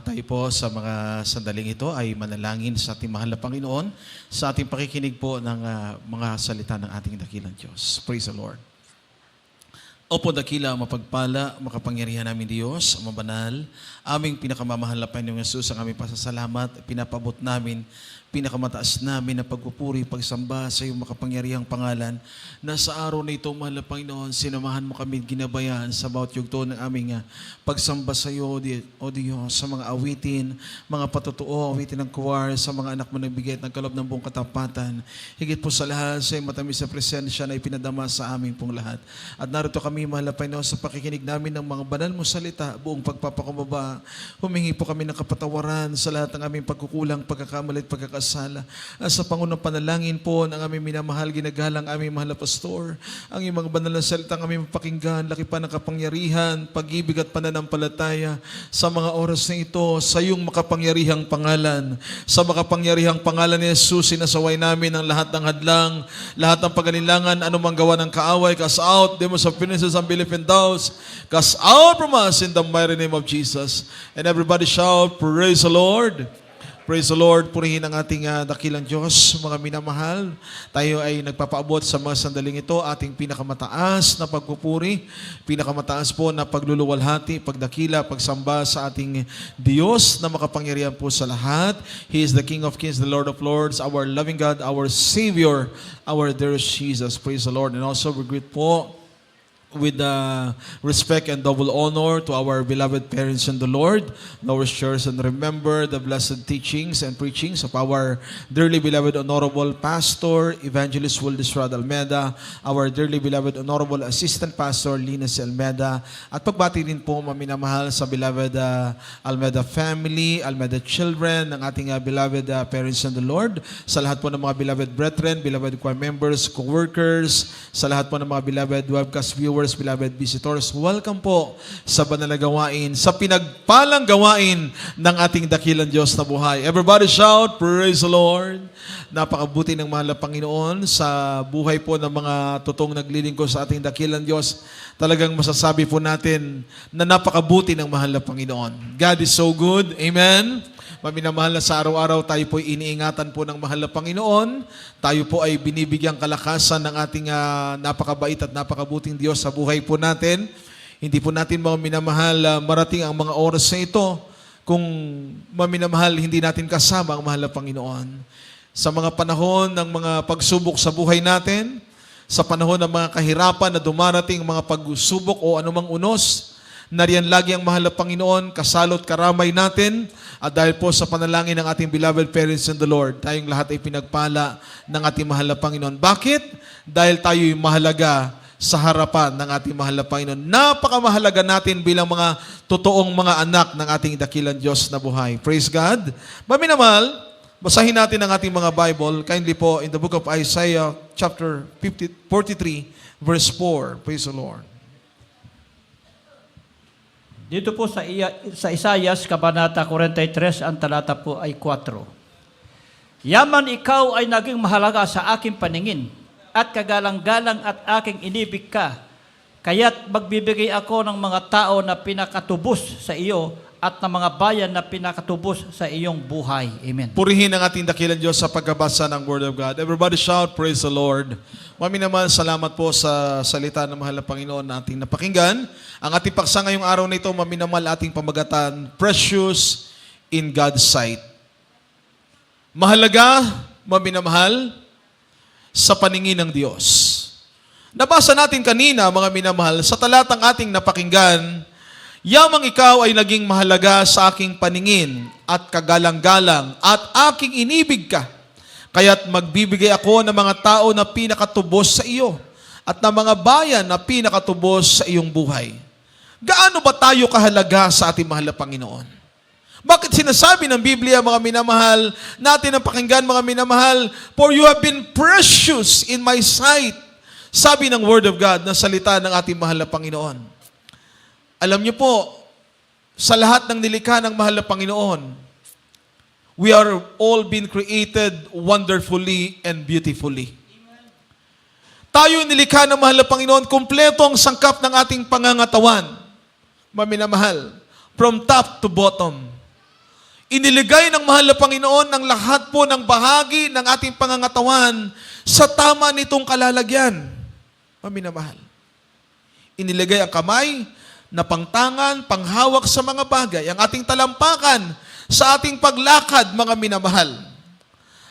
tayo po sa mga sandaling ito ay manalangin sa ating mahal na Panginoon sa ating pakikinig po ng mga salita ng ating dakilang Diyos. Praise the Lord. Opo, dakila, mapagpala, makapangyarihan namin Diyos, mabanal, aming pinakamamahal na Panginoong Yesus, ang aming pasasalamat, pinapabot namin, pinakamataas namin na pagpupuri, pagsamba sa iyong makapangyarihang pangalan, na sa araw na ito, mahal na Panginoon, sinamahan mo kami, ginabayan sa bawat yugto ng aming pagsamba sa iyo, O Diyos, sa mga awitin, mga patutuo, awitin ng kuwar, sa mga anak mo nagbigay at nagkalob ng buong katapatan. Higit po sa lahat, sa iyong matamis na presensya na ipinadama sa aming pong lahat. At narito kami, mahal na Panginoon, sa pakikinig namin ng mga banal mo salita, buong pagpapakumbaba. Humingi po kami ng kapatawaran sa lahat ng aming pagkukulang, pagkakamali at pagkakasala. Sa pangunang panalangin po ng aming minamahal, ginagalang aming mahal na pastor, ang iyong mga banal na salita ang aming mapakinggan, laki pa ng kapangyarihan, pag-ibig at pananampalataya sa mga oras na ito, sa iyong makapangyarihang pangalan. Sa makapangyarihang pangalan ni Jesus, sinasaway namin ang lahat ng hadlang, lahat ng pag-alilangan, anumang gawa ng kaaway, cast out, demons of finances, unbelief and doubts, cast out from us in the mighty name of Jesus. And everybody shout, praise the Lord. Praise the Lord. Purihin ang ating dakilang Diyos, mga minamahal. Tayo ay nagpapaabot sa mga sandaling ito, ating pinakamataas na pagpupuri, pinakamataas po na pagluluwalhati, pagdakila, pagsamba sa ating Diyos na makapangyarihan po sa lahat. He is the King of Kings, the Lord of Lords, our loving God, our Savior, our dearest Jesus. Praise the Lord. And also we greet po with respect and double honor to our beloved parents in the Lord, our shares, and remember the blessed teachings and preachings of our dearly beloved Honorable Pastor, Evangelist Wildisrad Almeda, our dearly beloved Honorable Assistant Pastor, Linus Almeda, at pagbati din po maminamahal sa beloved Almeda family, Almeda children, ng ating beloved parents in the Lord, sa lahat po ng mga beloved brethren, beloved choir members, co-workers, sa lahat po ng mga beloved webcast viewers, beloved visitors, welcome po sa banal na gawain, sa pinagpalang gawain ng ating dakilang Diyos na buhay. Everybody shout, praise the Lord. Napakabuti ng mahal na Panginoon sa buhay po ng mga totoong naglilingkod sa ating dakilang Diyos. Talagang masasabi po natin na napakabuti ng mahal na Panginoon. God is so good. Amen. Maminamahal na sa araw-araw, tayo po ay iniingatan po ng mahal na Panginoon. Tayo po ay binibigyang kalakasan ng ating napakabait at napakabuting Diyos sa buhay po natin. Hindi po natin mga minamahal marating ang mga oras na ito kung maminamahal hindi natin kasama ang mahal na Panginoon. Sa mga panahon ng mga pagsubok sa buhay natin, sa panahon ng mga kahirapan na dumarating, mga pagsubok o anumang unos, nariyan lagi ang mahal na Panginoon, kasalot karamay natin, at dahil po sa panalangin ng ating beloved parents in the Lord, tayong lahat ay pinagpala ng ating mahal na Panginoon. Bakit? Dahil tayo'y mahalaga sa harapan ng ating mahal na Panginoon. Napakamahalaga natin bilang mga totoong mga anak ng ating dakilang Diyos na buhay. Praise God. Maminamahal, basahin natin ang ating mga Bible. Kindly po in the book of Isaiah chapter 43 verse 4. Praise the Lord. Dito po sa Isaias, Kabanata 43, ang talata po ay 4. Yaman ikaw ay naging mahalaga sa aking paningin, at kagalang-galang at aking inibig ka, kaya't magbibigay ako ng mga tao na pinakatubos sa iyo, at ng mga bayan na pinakatubos sa iyong buhay. Amen. Purihin ang ating dakilang Diyos sa pagkabasa ng Word of God. Everybody shout, praise the Lord. Maminamahal, salamat po sa salita ng mahal na Panginoon na ating napakinggan. Ang ating paksa ngayong araw na ito, maminamahal, ating pamagatan, precious in God's sight. Mahalaga, maminamahal, sa paningin ng Diyos. Nabasa natin kanina, mga minamahal, sa talatang ating napakinggan, yamang ikaw ay naging mahalaga sa aking paningin at kagalang-galang at aking inibig ka. Kaya't magbibigay ako ng mga tao na pinakatubos sa iyo at ng mga bayan na pinakatubos sa iyong buhay. Gaano ba tayo kahalaga sa ating mahal na Panginoon? Bakit sinasabi ng Biblia, mga minamahal, natin ang pakinggan, mga minamahal, for you have been precious in my sight. Sabi ng Word of God na salita ng ating mahal na Panginoon. Alam niyo po, sa lahat ng nilikha ng mahal na Panginoon, we are all been created wonderfully and beautifully. Tayo nilikha ng mahal na Panginoon, kumpleto ang sangkap ng ating pangangatawan. Maminamahal, from top to bottom. Iniligay ng mahal na Panginoon ng lahat po ng bahagi ng ating pangangatawan sa tama nitong kalalagyan. Maminamahal. Iniligay ang kamay na pangtangan, panghawak sa mga bagay, ang ating talampakan sa ating paglakad, mga minamahal.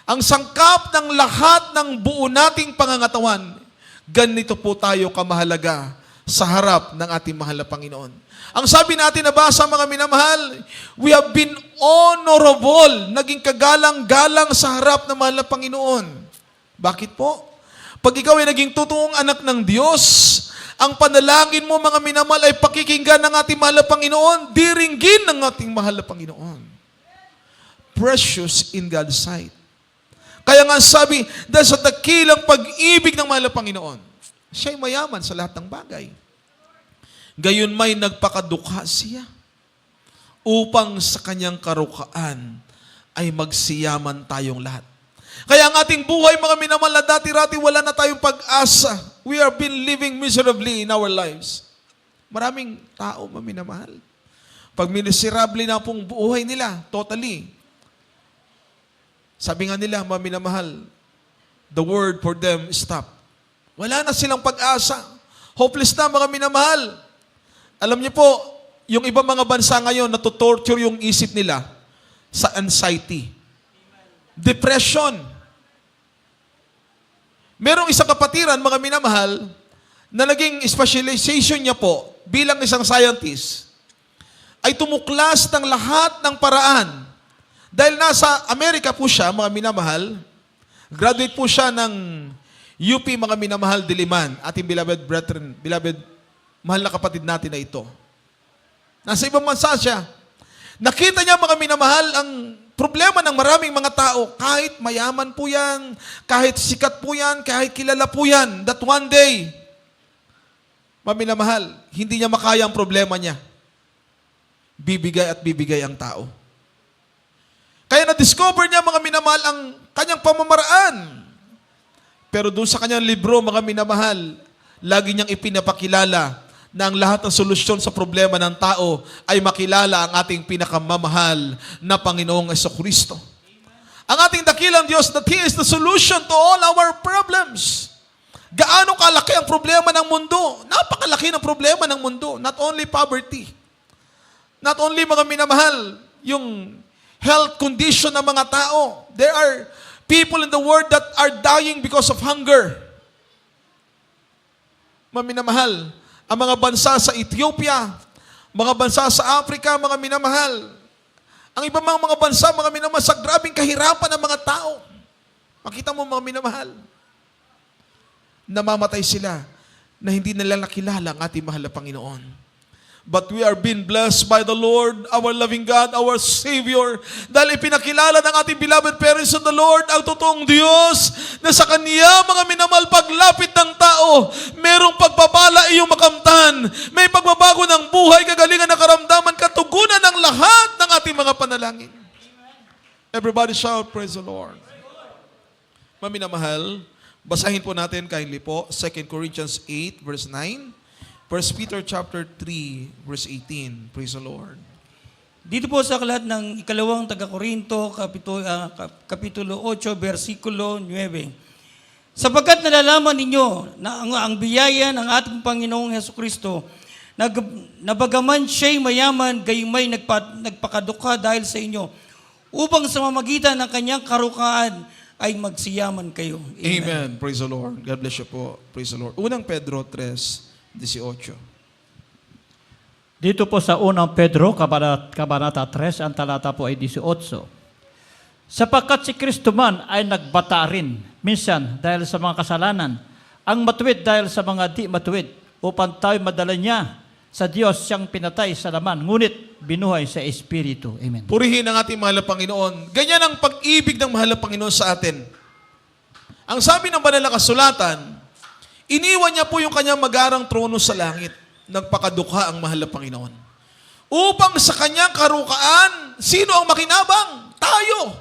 Ang sangkap ng lahat ng buo nating pangangatawan, ganito po tayo kamahalaga sa harap ng ating mahal na Panginoon. Ang sabi natin nabasa, mga minamahal, we have been honorable, naging kagalang-galang sa harap ng mahal na Panginoon. Bakit po? Pag ikaw ay naging totoong anak ng Diyos, ang panalangin mo, mga minamahal, ay pakikinggan ng ating mahal na Panginoon, diringgin ng ating mahal na Panginoon. Precious in God's sight. Kaya nga sabi, dahil sa dakilang pag-ibig ng mahal na Panginoon, siya'y mayaman sa lahat ng bagay. Gayon may nagpakadukha siya upang sa kanyang karukaan ay magsiyaman tayong lahat. Kaya ang ating buhay, mga minamahal, na dati-rati wala na tayong pag-asa. We have been living miserably in our lives. Maraming tao, mga minamahal, pag miserable na pong buhay nila, totally. Sabi nga nila, mga minamahal, the word for them stop. Wala na silang pag-asa. Hopeless na, mga minamahal. Alam niyo po, yung ibang mga bansa ngayon, natutorture yung isip nila sa anxiety. Depression. Merong isang kapatiran, mga minamahal, na naging specialization niya po bilang isang scientist, ay tumuklas ng lahat ng paraan. Dahil nasa Amerika po siya, mga minamahal, graduate po siya ng UP, mga minamahal, Diliman, ating beloved brethren, beloved, mahal na kapatid natin na ito. Nasa ibang bansa siya. Nakita niya, mga minamahal, ang problema ng maraming mga tao, kahit mayaman po yan, kahit sikat po yan, kahit kilala po yan, that one day, mga minamahal, hindi niya makaya ang problema niya. Bibigay at bibigay ang tao. Kaya na-discover niya, mga minamahal, ang kanyang pamamaraan. Pero doon sa kanyang libro, mga minamahal, lagi niyang ipinapakilala na ang lahat ng solusyon sa problema ng tao ay makilala ang ating pinakamamahal na Panginoong Jesucristo. Ang ating dakilang Diyos, that He is the solution to all our problems. Gaano kalaki ang problema ng mundo? Napakalaki ng problema ng mundo. Not only poverty. Not only, mga minamahal, yung health condition ng mga tao. There are people in the world that are dying because of hunger. Mga minamahal, ang mga bansa sa Ethiopia, mga bansa sa Africa, mga minamahal, ang ibang mga bansa, mga minamahal, sa grabing kahirapan ng mga tao. Makita mo, mga minamahal, namamatay sila na hindi nila nakilala ang ating mahal na Panginoon. But we are being blessed by the Lord, our loving God, our Savior, dahil ipinakilala ng ating beloved parents of the Lord, ang totoong Diyos, na sa Kanya, mga minamahal, paglapit ng tao, merong pagpapala iyong makamtan, may pagbabago ng buhay, kagalingan ng karamdaman, katugunan ng lahat ng ating mga panalangin. Everybody shout, praise the Lord. Mga minamahal, basahin po natin kindly po, 2 Corinthians 8, verse 9, 1 Peter chapter 3, verse 18. Praise the Lord. Dito po sa aklat ng ikalawang taga-Korinto, kapitulo 8, versikulo 9. Sapagkat nalalaman ninyo na ang biyaya ng ating Panginoong Hesukristo, na bagaman siya'y mayaman, gayumay nagpakadukha dahil sa inyo, upang sa mamagitan ng kanyang karukaan ay magsiyaman kayo. Amen. Amen. Praise the Lord. God bless you po. Praise the Lord. Unang Pedro 3:18. Dito po sa unang Pedro, Kabanata 3, ang talata po ay 18. Sapagkat si Kristo man ay nagbata rin, minsan dahil sa mga kasalanan, ang matuwid dahil sa mga di matuwid, upang tayo madala niya sa Diyos siyang pinatay sa laman, ngunit binuhay sa Espiritu. Amen. Purihin ang ating mahal na Panginoon. Ganyan ang pag-ibig ng mahal na Panginoon sa atin. Ang sabi ng banal na kasulatan, iniwan niya po yung kanyang magarang trono sa langit. Nagpakadukha ang mahal na Panginoon. Upang sa kanyang karukaan, sino ang makinabang? Tayo.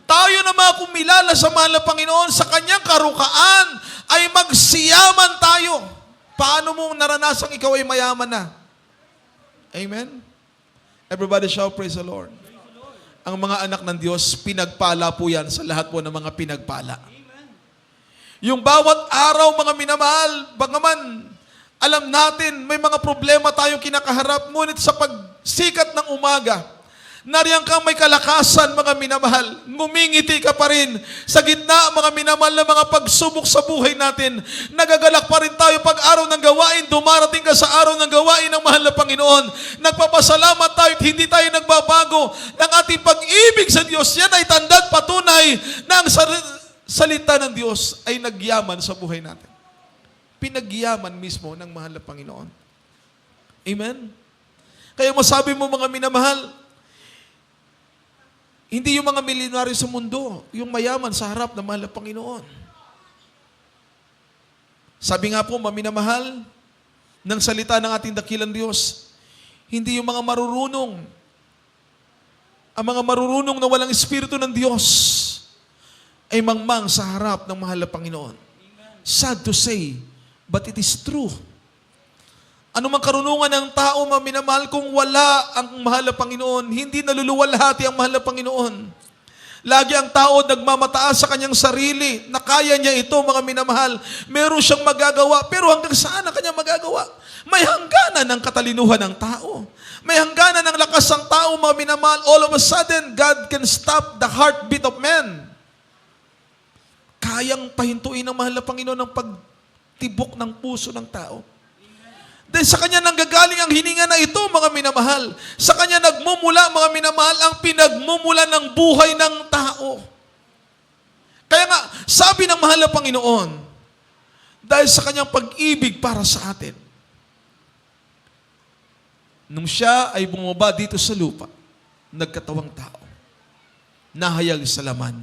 Tayo na mga kumilala sa mahal na Panginoon, sa kanyang karukaan ay magsiyaman tayo. Paano mo naranasang ikaw ay mayaman na? Amen? Everybody shout, praise the Lord. ang mga anak ng Diyos, pinagpala po yan sa lahat po ng mga pinagpala. Yung bawat araw, mga minamahal, bagaman alam natin may mga problema tayong kinakaharap, ngunit sa pagsikat ng umaga, nariyan kang may kalakasan, mga minamahal. Ngumingiti ka pa rin sa gitna, mga minamahal, na mga pagsubok sa buhay natin. Nagagalak pa rin tayo pag araw ng gawain. Dumarating ka sa araw ng gawain ng mahal na Panginoon. Nagpapasalamat tayo at hindi tayo nagbabago ng ating pag-ibig sa Diyos. Yan ay tanda't patunay na ang salita ng Diyos ay nagyaman sa buhay natin. Pinagyaman mismo ng mahal na Panginoon. Amen? Kaya masabi mo, mga minamahal, hindi yung mga milyonaryo sa mundo, yung mayaman sa harap ng mahal na Panginoon. Sabi nga po, maminamahal, ng salita ng ating dakilang Diyos, hindi yung mga marurunong, ang mga marurunong na walang espiritu ng Diyos, ay mangmang sa harap ng mahal na Panginoon. Sad to say, but it is true. Ano mang karunungan ng tao, maminamahal, kung wala ang mahal na Panginoon, hindi naluluwalhati ang mahal na Panginoon. Lagi ang tao nagmamataas sa kanyang sarili, na kaya niya ito, mga minamahal. Meron siyang magagawa, pero hanggang saan ang kanyang magagawa? May hangganan ng katalinuhan ng tao. May hangganan ng lakas ng tao, mga minamahal. All of a sudden, God can stop the heartbeat of man. Kayang pahintuin ng mahal na Panginoon ang pagtibok ng puso ng tao. Dahil sa Kanya nanggagaling ang hininga na ito, mga minamahal. Sa Kanya nagmumula, mga minamahal, ang pinagmumula ng buhay ng tao. Kaya nga, sabi ng mahal na Panginoon, dahil sa Kanyang pag-ibig para sa atin, nung Siya ay bumaba dito sa lupa, nagkatawang tao, nahayag sa laman,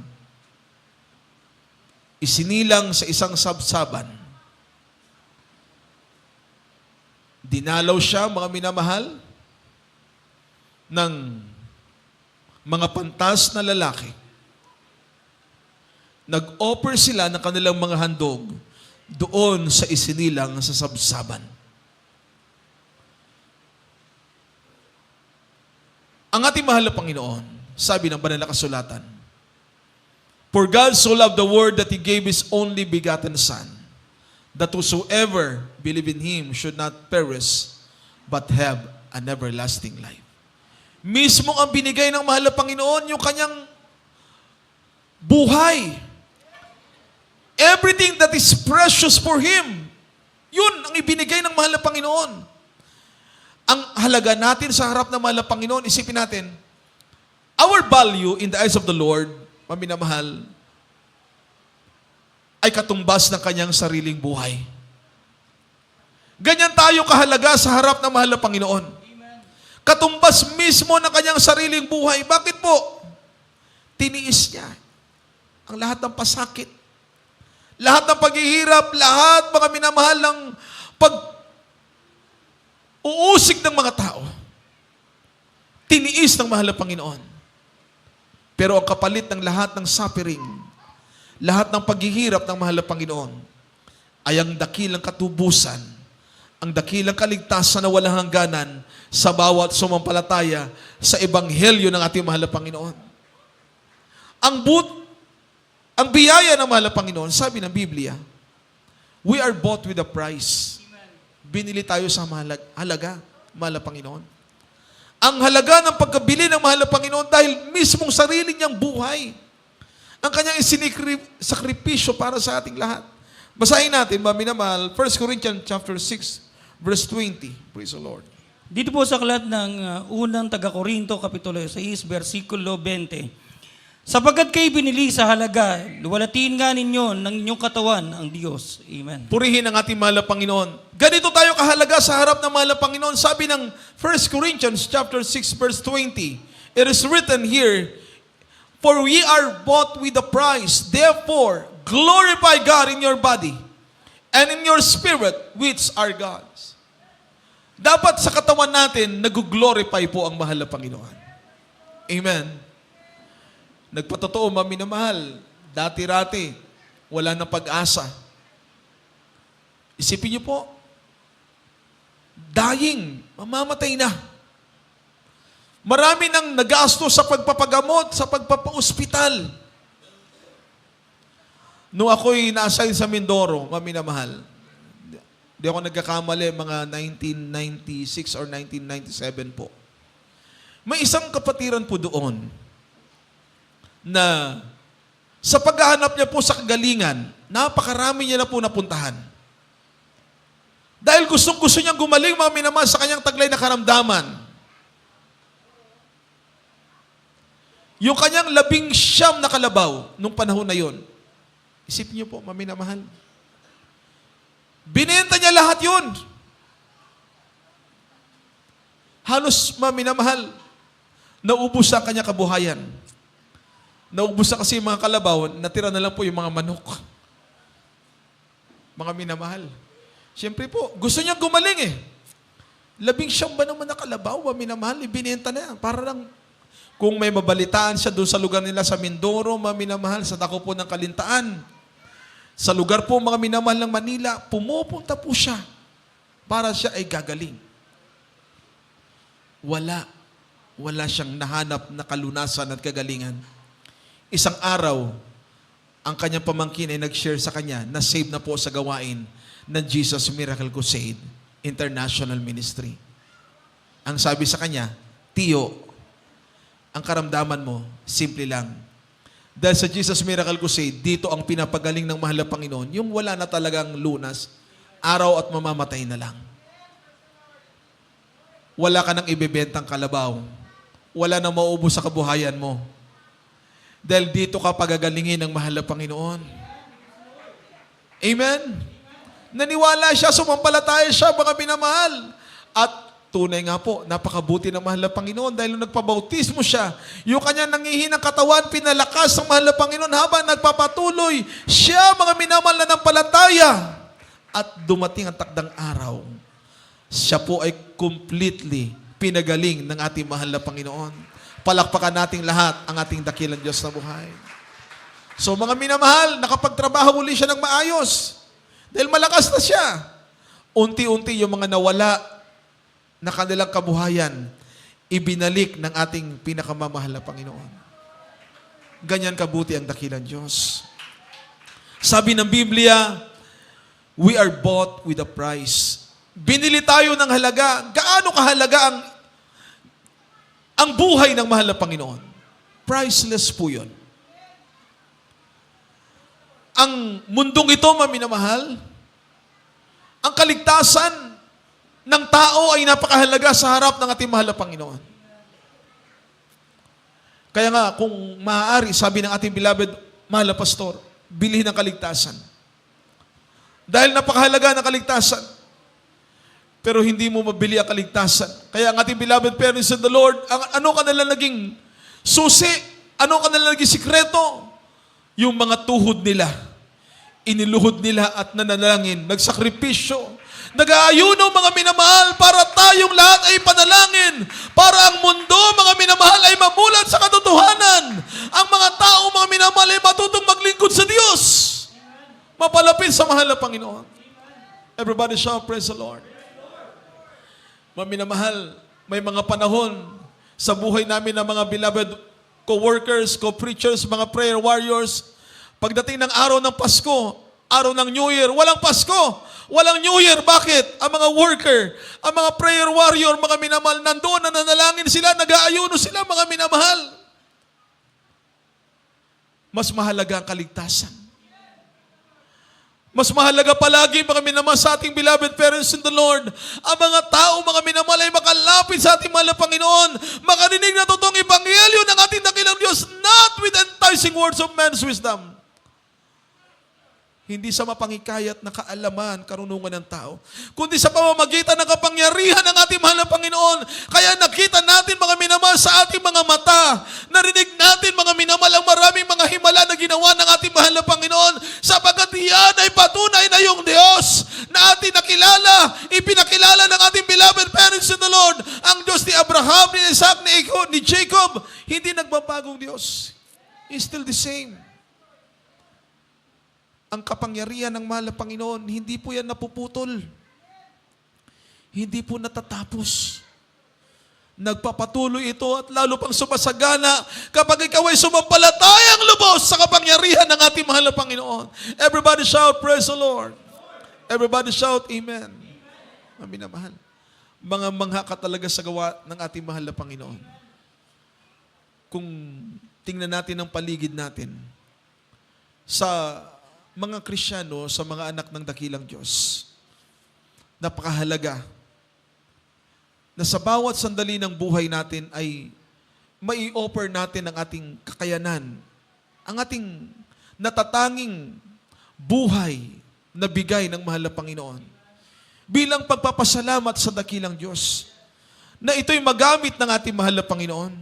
isinilang sa isang sabsaban, dinalaw siya, mga minamahal, ng mga pantas na lalaki. Nag-offer sila ng kanilang mga handog doon sa isinilang sa sabsaban. Ang ating mahal na Panginoon, sabi ng banal na kasulatan, "For God so loved the world that He gave His only begotten Son, that whosoever believe in Him should not perish, but have an everlasting life." Mismo ang binigay ng mahal na Panginoon, yung Kanyang buhay. Everything that is precious for Him, yun ang ibinigay ng mahal na Panginoon. Ang halaga natin sa harap ng mahal na Panginoon, isipin natin, our value in the eyes of the Lord, maminamahal, ay katumbas ng Kanyang sariling buhay. Ganyan tayo kahalaga sa harap ng mahal na Panginoon. Katumbas mismo ng Kanyang sariling buhay. Bakit po? Tiniis niya ang lahat ng pasakit, lahat ng paghihirap, lahat, mga minamahal, ng pag-uusig ng mga tao. Tiniis ng mahal na Panginoon. Pero ang kapalit ng lahat ng suffering, lahat ng paghihirap ng mahal na Panginoon, ay ang dakilang katubusan, ang dakilang kaligtasan na walang hangganan sa bawat sumampalataya sa ebanghelyo ng ating mahal na Panginoon. Ang biyaya ng mahal na Panginoon, sabi ng Biblia, we are bought with a price. Binili tayo sa halaga, mahal na Panginoon. Ang halaga ng pagkabili ng mahal na Panginoon dahil mismong sarili niyang buhay, ang Kanyang isinikripisyo para sa ating lahat. Basahin natin, maminamahal, 1 Corinthians chapter 6, verse 20. Praise the Lord. Dito po sa aklat ng unang taga-Korinto, kapitulo 6, versikulo 20. Sapagkat kayo binili sa halaga, luwalatiin nga ninyo ng inyong katawan ang Diyos. Amen. Purihin ang ating mahal na Panginoon. Ganito tayo kahalaga sa harap ng mahal na Panginoon. Sabi ng 1 Corinthians chapter 6, verse 20, it is written here, "For we are bought with a price, therefore glorify God in your body and in your spirit, which are God's." Dapat sa katawan natin, nag-glorify po ang mahal na Panginoon. Amen. Nagpatotoo, maminamahal, dati-rati, wala nang pag-asa. Isipin niyo po, dying, mamamatay na. Marami nang nagasto sa pagpapagamot, sa pagpapa-ospital. Nung ako'y na-assign sa Mindoro, maminamahal, di ako nagkakamali, mga 1996 or 1997 po. May isang kapatiran po doon na sa paghahanap niya po sa kagalingan, napakarami niya na po napuntahan. Dahil gustong-gusto niyang gumaling, mga minamahal, sa kanyang taglay na karamdaman. Yung kanyang 19 na kalabaw nung panahon na yon, isipin niyo po, mga minamahal, binenta niya lahat yun. Halos, mga minamahal, naubos ang kanyang kabuhayan. Naubos na kasi yung mga kalabaw, natira na lang po yung mga manok. Mga minamahal. Siyempre po, gusto niyang gumaling eh. 19 ba naman na kalabaw, mga minamahal, ibinenta na yan. Para lang, kung may mabalitaan siya doon sa lugar nila sa Mindoro, mga minamahal, sa dako po ng Kalintaan, sa lugar po, mga minamahal ng Manila, pumupunta po siya para siya ay gagaling. Wala siyang nahanap na kalunasan at kagalingan. Isang araw, ang kanyang pamangkin ay nag-share sa kanya na save na po sa gawain ng Jesus Miracle Crusade International Ministry. Ang sabi sa kanya, Tiyo, ang karamdaman mo, simple lang. Dahil sa Jesus Miracle Crusade, dito ang pinapagaling ng mahal na Panginoon, yung wala na talagang lunas, araw at mamamatay na lang. Wala ka nang ibebentang kalabaw. Wala nang maubos sa kabuhayan mo. Dahil dito ka pagagalingin ng mahal na Panginoon. Amen? Naniwala siya, sumampalataya siya, mga minamahal. At tunay nga po, napakabuti ng mahal na Panginoon dahil nung nagpabautismo siya, yung kanya nangihinang katawan, pinalakas ng mahal na Panginoon habang nagpapatuloy siya, mga minamahal na nampalataya. At dumating ang takdang araw, siya po ay completely pinagaling ng ating mahal na Panginoon. Palakpakan nating lahat ang ating dakilang Diyos na buhay. So mga minamahal, nakapagtrabaho uli siya ng maayos. Dahil malakas na siya. Unti-unti yung mga nawala na kanilang kabuhayan, ibinalik ng ating pinakamamahal na Panginoon. Ganyan kabuti ang dakilang Diyos. Sabi ng Biblia, we are bought with a price. Binili tayo ng halaga. Gaano kahalaga ang buhay ng mahal na Panginoon? Priceless po yun. Ang mundong ito, maminamahal, ang kaligtasan ng tao ay napakahalaga sa harap ng ating mahal na Panginoon. Kaya nga, kung maaari, sabi ng ating beloved mahal na pastor, bilhin ang kaligtasan. Dahil napakahalaga ng kaligtasan. Pero hindi mo mabili ang kaligtasan. Kaya ang ating beloved parents in the Lord, ano kanila naging susi? Ano kanila naging sikreto? Yung mga tuhod nila. Iniluhod nila at nanalangin. Nagsakripisyo. Nag-aayuno, mga minamahal, para tayong lahat ay panalangin. Para ang mundo, mga minamahal, ay mamulat sa katotohanan. Ang mga tao, mga minamahal, ay matutong maglingkod sa Diyos. Mapalapit sa mahal na Panginoon. Everybody shout, praise the Lord. Mga minamahal, may mga panahon sa buhay namin ng mga beloved co-workers, co-preachers, mga prayer warriors. Pagdating ng araw ng Pasko, araw ng New Year, walang Pasko, walang New Year. Bakit? Ang mga worker, ang mga prayer warrior, mga minamahal, nandoon na nanalangin sila, nag-aayuno sila, mga minamahal. Mas mahalaga ang kaligtasan. Mas mahalaga palagi, mga minamahal, sa ating beloved parents in the Lord, ang mga tao, mga minamahal, ay makalapit sa ating mahal na Panginoon, makarinig na totoong ebanghelyo ng ating dakilang Diyos, not with enticing words of man's wisdom. Hindi sa mapangikayat na kaalaman, karunungan ng tao, kundi sa pamamagitan ng kapangyarihan ng ating mahal na Panginoon. Kaya nakita natin, mga minamahal, sa ating mga mata, narinig natin, mga minamahal, ang maraming mga himala na ginawa ng ating mahal na Panginoon, sapagkat iyan ay patunay na yung Diyos na ating nakilala, ipinakilala ng ating beloved parents in the Lord, ang Diyos ni Abraham, ni Isaac, ni Jacob, hindi nagbabagong Diyos. He's still the same. Ang kapangyarihan ng mahal na Panginoon, hindi po yan napuputol. Hindi po natatapos. Nagpapatuloy ito at lalo pang sumasagana kapag ikaw ay sumampalatayang lubos sa kapangyarihan ng ating mahal na Panginoon. Everybody shout, praise the Lord. Everybody shout, amen. Amin na mahal. Mga mangha ka talaga sa gawa ng ating mahal na Panginoon. Kung tingnan natin ang paligid natin sa mga Kristiyano, sa mga anak ng dakilang Diyos, napakahalaga na sa bawat sandali ng buhay natin ay mai-offer natin ang ating kakayanan, ang ating natatanging buhay na bigay ng mahal na Panginoon bilang pagpapasalamat sa dakilang Diyos na ito'y magamit ng ating mahal na Panginoon.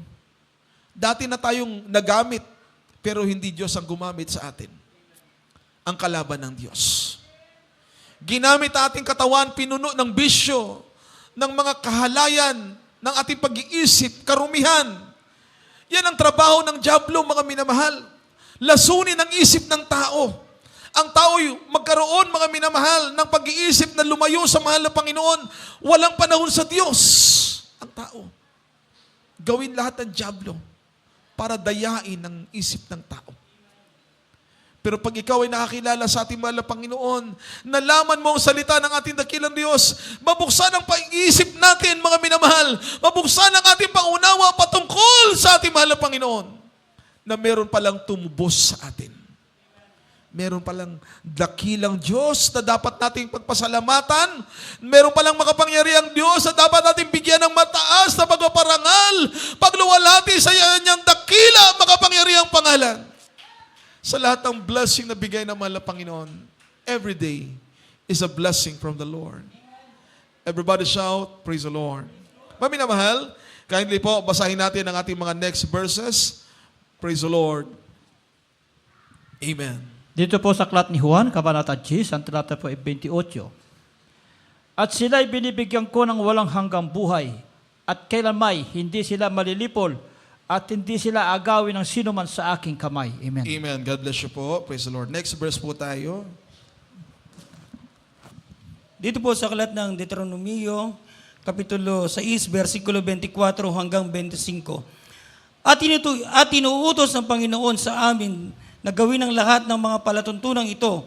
Dati na tayong nagamit pero hindi Diyos ang gumamit sa atin. Ang kalaban ng Diyos. Ginamit ang ating katawan, pinuno ng bisyo, ng mga kahalayan, ng ating pag-iisip, karumihan. Yan ang trabaho ng dyablo, mga minamahal. Lasunin ang isip ng tao. Ang tao'y magkaroon, mga minamahal, ng pag-iisip na lumayo sa mahal na Panginoon. Walang panahon sa Diyos. Ang tao. Gawin lahat ng dyablo para dayain ang isip ng tao. Pero pag ikaw ay nakakilala sa ating mahal na Panginoon, nalaman mo ang salita ng ating dakilang Diyos, mabuksan ang pag-iisip natin, mga minamahal, mabuksan ang ating pangunawa patungkol sa ating mahal na Panginoon, na meron palang tumubos sa atin. Meron palang dakilang Diyos na dapat nating pagpasalamatan, meron palang makapangyarihang Diyos na dapat nating bigyan ng mataas na pagpaparangal, pagluwalhati sa Kanyang dakila, makapangyarihang pangalan. Sa lahat ng blessing na bigay ng mahal na Panginoon, every day is a blessing from the Lord. Everybody shout, praise the Lord. Mami na mahal, kindly po, basahin natin ang ating mga next verses. Praise the Lord. Amen. Dito po sa aklat ni Juan, Kabanata 10, ang talata po ay 28. At sila'y binibigyan ko ng walang hanggang buhay, at kailanmay hindi sila malilipol, at hindi sila agawin ng sino man sa aking kamay. Amen. Amen. God bless you po. Praise the Lord. Next verse po tayo. Dito po sa aklat ng Deuteronomio, Kapitulo 6, versikulo 24 hanggang 25. At tinuutos ng Panginoon sa amin na gawin ang lahat ng mga palatuntunang ito,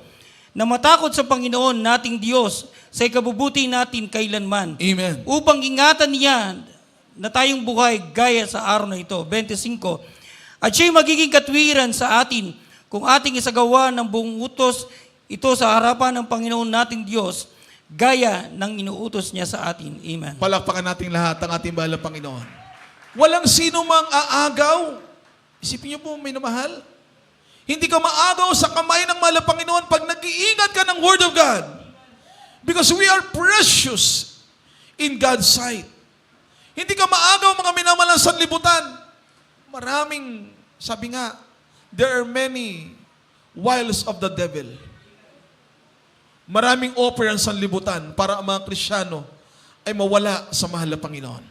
na matakot sa Panginoon nating Diyos sa ikabubuti natin kailanman. Amen. Upang ingatan niya na tayong buhay gaya sa araw na ito. 25. At siya'y magiging katwiran sa atin kung ating isagawa ng buong utos ito sa harapan ng Panginoon nating Diyos gaya ng inuutos niya sa atin. Amen. Palakpakan natin lahat ang ating mahal na Panginoon. Walang sino mang aagaw. Isipin niyo po, may namahal. Hindi ka maagaw sa kamay ng mahal na Panginoon pag nag-iingat ka ng Word of God. Because we are precious in God's sight. Hindi ka maagaw, mga minamalang sanlibutan. Maraming, sabi nga, there are many wiles of the devil. Maraming offer ang sanlibutan para ang mga Kristiyano ay mawala sa mahal na Panginoon.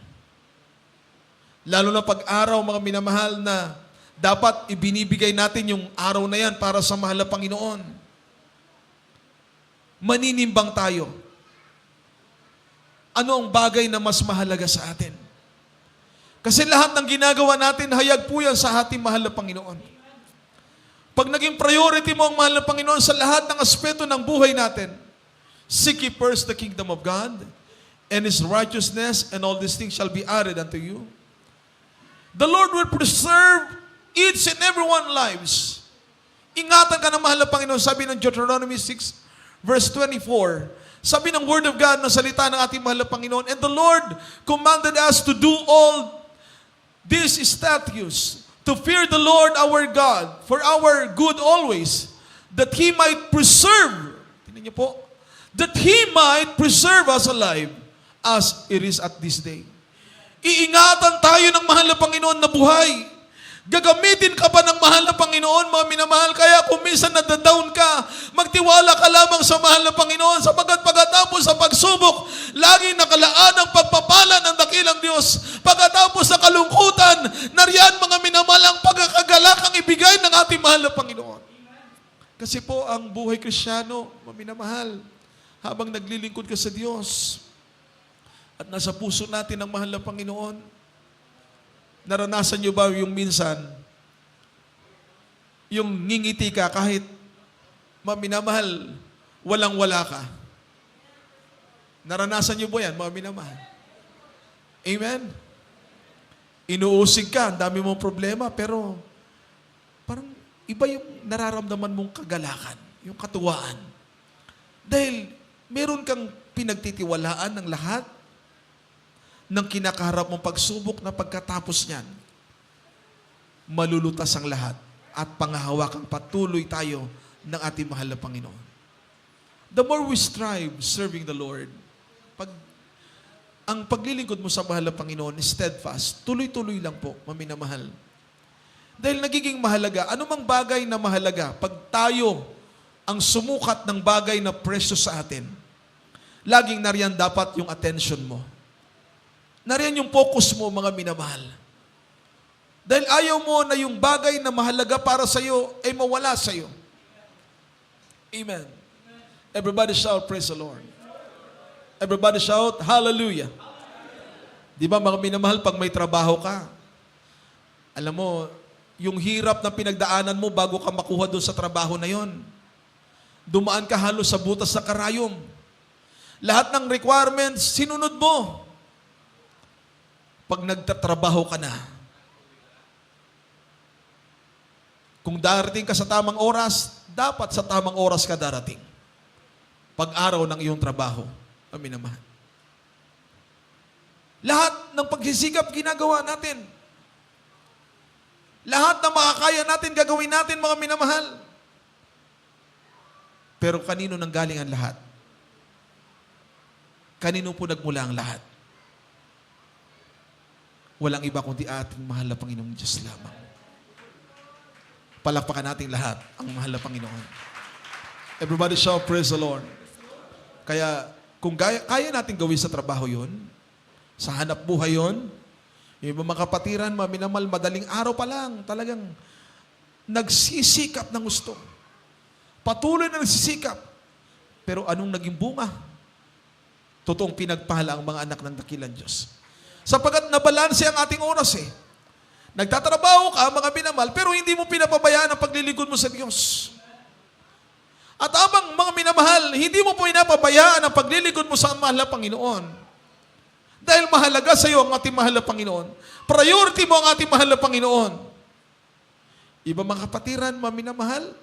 Lalo na pag-araw, mga minamahal, na dapat ibinibigay natin yung araw na yan para sa mahal na Panginoon. Maninimbang tayo. Ano ang bagay na mas mahalaga sa atin? Kasi lahat ng ginagawa natin, hayag po yan sa ating mahal na Panginoon. Pag naging priority mo ang mahal na Panginoon sa lahat ng aspeto ng buhay natin, seek ye first the kingdom of God and His righteousness, and all these things shall be added unto you. The Lord will preserve each and every one's lives. Ingatan ka ng mahal na Panginoon, sabi ng Deuteronomy 6, verse 24, sabi ng Word of God na salita ng ating mahal na Panginoon, and the Lord commanded us to do all these statutes, to fear the Lord our God, for our good always, that He might preserve, tingnan niyo po, that He might preserve us alive, as it is at this day. Iingatan tayo ng mahal na Panginoon na buhay. Gagamitin ka ba ng mahal na Panginoon, mga minamahal? Kaya kung minsan nadadown ka, magtiwala ka lamang sa mahal na Panginoon, sapagkat pagkatapos sa pagsubok, laging nakalaan ang pagpapala ng dakilang Diyos. Pagkatapos sa kalungkutan, nariyan, mga minamahal, ang pagkakagalakang ibigay ng ating mahal na Panginoon. Kasi po, ang buhay Kristiyano, mga minamahal, habang naglilingkod ka sa Diyos, at nasa puso natin ang mahal na Panginoon, Naranasan niyo ba yung minsan, yung ngingiti ka kahit minamahal, walang-wala ka? Naranasan niyo ba yan, mga minamahal? Amen? Inuusig ka, ang dami mong problema, pero parang iba yung nararamdaman mong kagalakan, yung katuwaan. Dahil meron kang pinagtitiwalaan ng lahat ng kinakaharap mong pagsubok na pagkatapos niyan, malulutas ang lahat at pangahawakang patuloy tayo ng ating mahal na Panginoon. The more we strive serving the Lord, ang paglilingkod mo sa mahal na Panginoon is steadfast, tuloy-tuloy lang po, maminamahal. Dahil nagiging mahalaga, anumang bagay na mahalaga, pag tayo ang sumukat ng bagay na presyo sa atin, laging nariyan dapat yung attention mo. Nariyan yung focus mo, mga minamahal. Dahil ayaw mo na yung bagay na mahalaga para sa iyo ay mawala sa iyo. Amen. Everybody shout, praise the Lord. Everybody shout, hallelujah. Di ba, mga minamahal, pag may trabaho ka, alam mo, yung hirap na pinagdaanan mo bago ka makuha doon sa trabaho na yon, dumaan ka halos sa butas sa karayom. Lahat ng requirements, sinunod mo. Pag nagtatrabaho ka na, kung darating ka sa tamang oras, dapat sa tamang oras ka darating. Pag-araw ng iyong trabaho, aminamahan. Lahat ng pagsisikap ginagawa natin. Lahat na makakaya natin, gagawin natin, mga minamahal. Pero kanino nang galing ang lahat? Kanino po nagmula ang lahat? Walang iba kundi ating mahal na Panginoong Diyos lamang. Palakpakan natin lahat ang mahal na Panginoon. Everybody shout, praise the Lord. Kaya, kung kaya natin gawin sa trabaho yun, sa hanap buhay yun, yung mga kapatiran, maminamal, madaling araw pa lang, talagang nagsisikap ng gusto. Patuloy na nagsisikap. Pero anong naging bunga? Totoong pinagpala ang mga anak ng dakilang Diyos. Sapagat nabalanse ang ating oras eh. Nagtatrabaho ka, mga minamahal, pero hindi mo pinapabayaan ang paglilingkod mo sa Diyos. At abang mga minamahal, hindi mo pinapabayaan ang paglilingkod mo sa mahal na Panginoon. Dahil mahalaga sa iyo ang ating mahal na Panginoon. Priority mo ang ating mahal na Panginoon. Iba mga kapatiran, mga minamahal,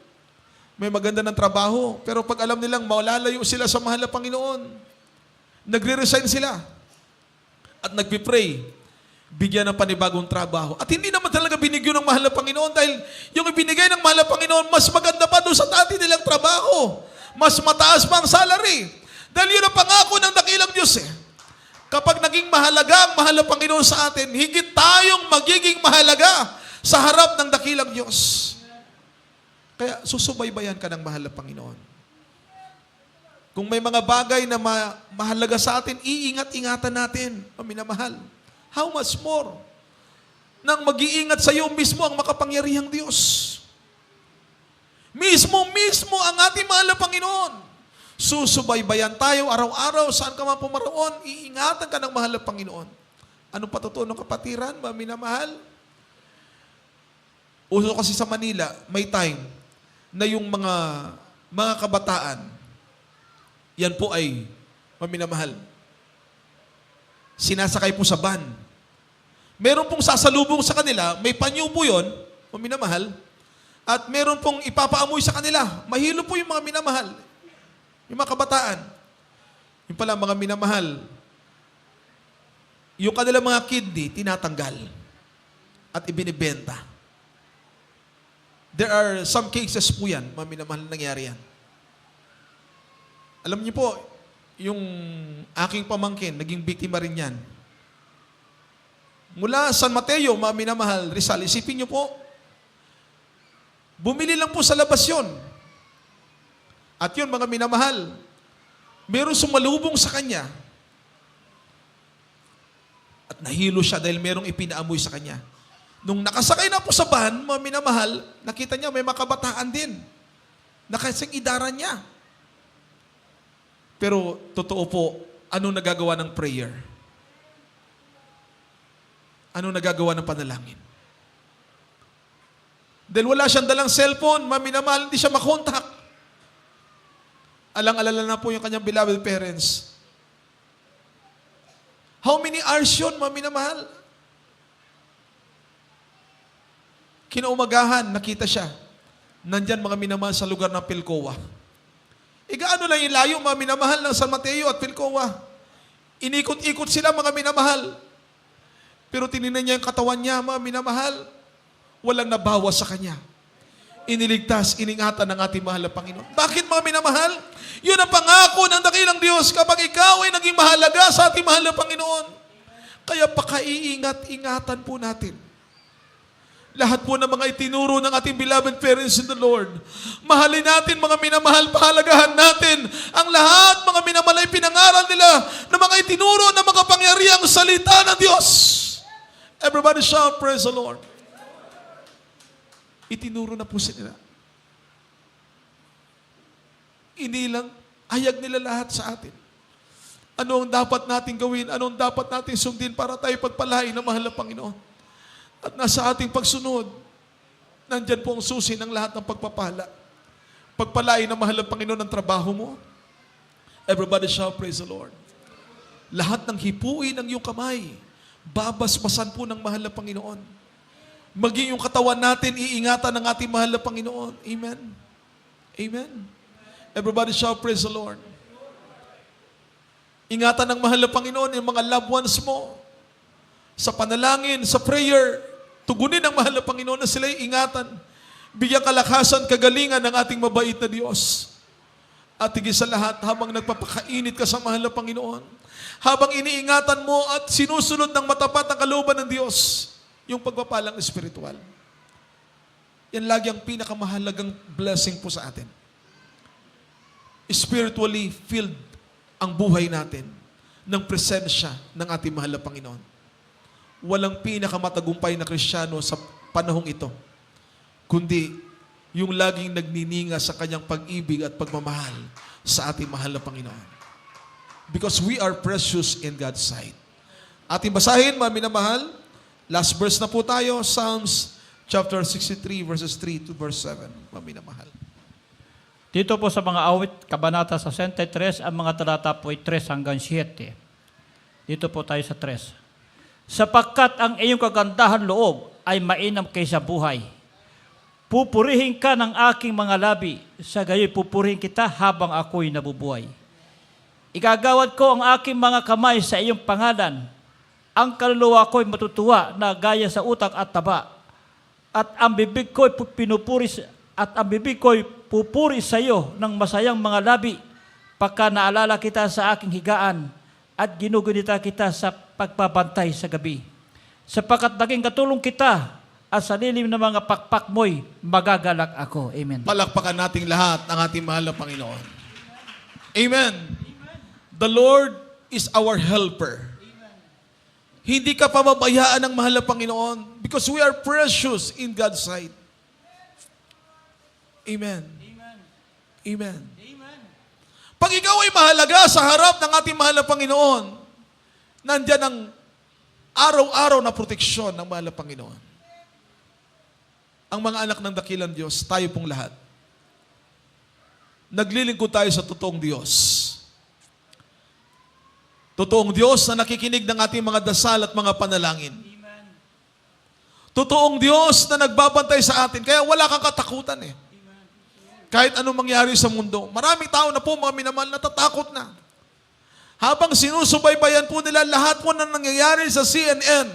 may maganda ng trabaho, pero pag alam nilang malalayo sila sa mahal na Panginoon, nagre-resign sila. At nagpipray, bigyan ng panibagong trabaho. At hindi naman talaga binigyan ng mahal na Panginoon dahil yung ibinigay ng mahal na Panginoon, mas maganda pa doon sa dati nilang trabaho. Mas mataas pa ang salary. Dahil yun ang pangako ng dakilang Diyos eh. Kapag naging mahalaga ang mahal na Panginoon sa atin, higit tayong magiging mahalaga sa harap ng dakilang Diyos. Kaya susubaybayan ka ng mahal na Panginoon. Kung may mga bagay na mahalaga sa atin, iingat-ingatan natin, minamahal. How much more? Nang mag-iingat sa iyo mismo ang makapangyarihang Diyos. Mismo ang ating mahal na Panginoon. Susubaybayan tayo araw-araw, saan ka man pumaroon, iingatan ka ng mahal na Panginoon. Ano patutunan ng kapatiran, minamahal? Uso kasi sa Manila, may time na yung mga kabataan, yan po ay, maminamahal, sinasakay po sa van. Meron pong sasalubong sa kanila, may panyo po yun, maminamahal, at meron pong ipapaamoy sa kanila. Mahilo po yung mga minamahal, yung mga kabataan. Yung pala mga minamahal, yung kanilang mga kidney, tinatanggal at ibinibenta. There are some cases po yan, mga minamahal, nangyari yan. Alam niyo po, yung aking pamangkin, naging biktima rin yan. Mula San Mateo, mga minamahal, Rizal, isipin niyo po, bumili lang po sa labas yun. At yun, mga minamahal, meron sumalubong sa kanya. At nahilo siya dahil merong ipinaamoy sa kanya. Nung nakasakay na po sa van, mga minamahal, nakita niya may makabataan din. Nakasing idaran niya. Pero totoo po, anong nagagawa ng prayer? Ano nagagawa ng panalangin? Dahil wala siyang dalang cellphone, maminamahal, hindi siya makontak. Alang-alala na po yung kanyang beloved parents. How many hours yun, maminamahal? Kinaumagahan, nakita siya. Nandyan mga minamahal sa lugar ng Pilcoa. Igaano lang yung layo, mga minamahal ng San Mateo at Pilcoa. Inikot-ikot sila, mga minamahal. Pero tinignan niya yung katawan niya, mga minamahal. Walang nabawas sa kanya. Iniligtas, iningatan ng ating mahal na Panginoon. Bakit, mga minamahal? Yun ang pangako ng dakilang Diyos kapag ikaw ay naging mahalaga sa ating mahal na Panginoon. Kaya pakaiingat-ingatan po natin. Lahat po ng mga itinuro ng ating beloved parents in the Lord. Mahalin natin, mga minamahal, pahalagahan natin ang lahat, mga minamahal, ay pinangaral nila ng mga itinuro ng makapangyarihang salita ng Diyos. Everybody shout, praise the Lord. Itinuro na po sila. Inilang, hayag nila lahat sa atin. Ano ang dapat natin gawin? Ano ang dapat natin sundin para tayo pagpalain ng mahal na Panginoon? At nasa ating pagsunod, nandyan po ang susi ng lahat ng pagpapala. Pagpalain ng mahal na Panginoon ang trabaho mo. Everybody shout, praise the Lord. Lahat ng hipuin ng iyong kamay, babasbasan po ng mahal na Panginoon. Maging yung katawan natin, iingatan ng ating mahal na Panginoon. Amen. Amen. Everybody shout, praise the Lord. Ingatan ng mahal na Panginoon yung mga loved ones mo. Sa panalangin, sa prayer, tugunin ng mahal na Panginoon na sila'y ingatan. Bigyan kalakasan, kagalingan ng ating mabait na Diyos. At higit sa lahat, habang nagpapakainit ka sa mahal na Panginoon, habang iniingatan mo at sinusunod ng matapat ang kalooban ng Diyos, yung pagpapalang espiritual. Yan lagi ang pinakamahalagang blessing po sa atin. Spiritually filled ang buhay natin ng presensya ng ating mahal na Panginoon. Walang pinakamatagumpay na Kristiyano sa panahong ito, kundi yung laging nagnininga sa kanyang pag-ibig at pagmamahal sa ating mahal na Panginoon. Because we are precious in God's sight. Ating basahin, mga minamahal, last verse na po tayo, Psalms chapter 63, verses 3 to verse 7, mga minamahal. Dito po sa mga awit, kabanata 63, ang mga talata po ay 3 hanggang 7. Dito po tayo sa 3. Sapagkat ang iyong kagandahan loob ay mainam kaysa buhay. Pupurihin ka ng aking mga labi, sa gayoy pupurihin kita habang ako'y nabubuhay. Igagawad ko ang aking mga kamay sa iyong pangalan. Ang kaluluwa ko'y matutuwa na gaya sa utak at taba. At ang bibig ko'y pupuri sa iyo ng masayang mga labi, pagka naalala kita sa aking higaan at ginugunita kita sa pagpapantay sa gabi. Sapagkat naging katulong kita at sa lilim ng mga pakpak mo'y magagalak ako. Amen. Palakpakan nating lahat ang ating mahal na Panginoon. Amen. The Lord is our helper. Hindi ka pababayaan ng mahal na Panginoon because we are precious in God's sight. Amen. Amen. Pag ikaw ay mahalaga sa harap ng ating mahal na Panginoon, nandyan ang araw-araw na proteksyon ng mahal na Panginoon. Ang mga anak ng dakilang Diyos, tayo pong lahat. Naglilingkod tayo sa totoong Diyos. Totoong Diyos na nakikinig ng ating mga dasal at mga panalangin. Totoong Diyos na nagbabantay sa atin, kaya wala kang katakutan eh. Kahit anong mangyari sa mundo. Maraming tao na po, mga minamahal, natatakot na. Habang sinusubaybayan po nila lahat po na nangyayari sa CNN,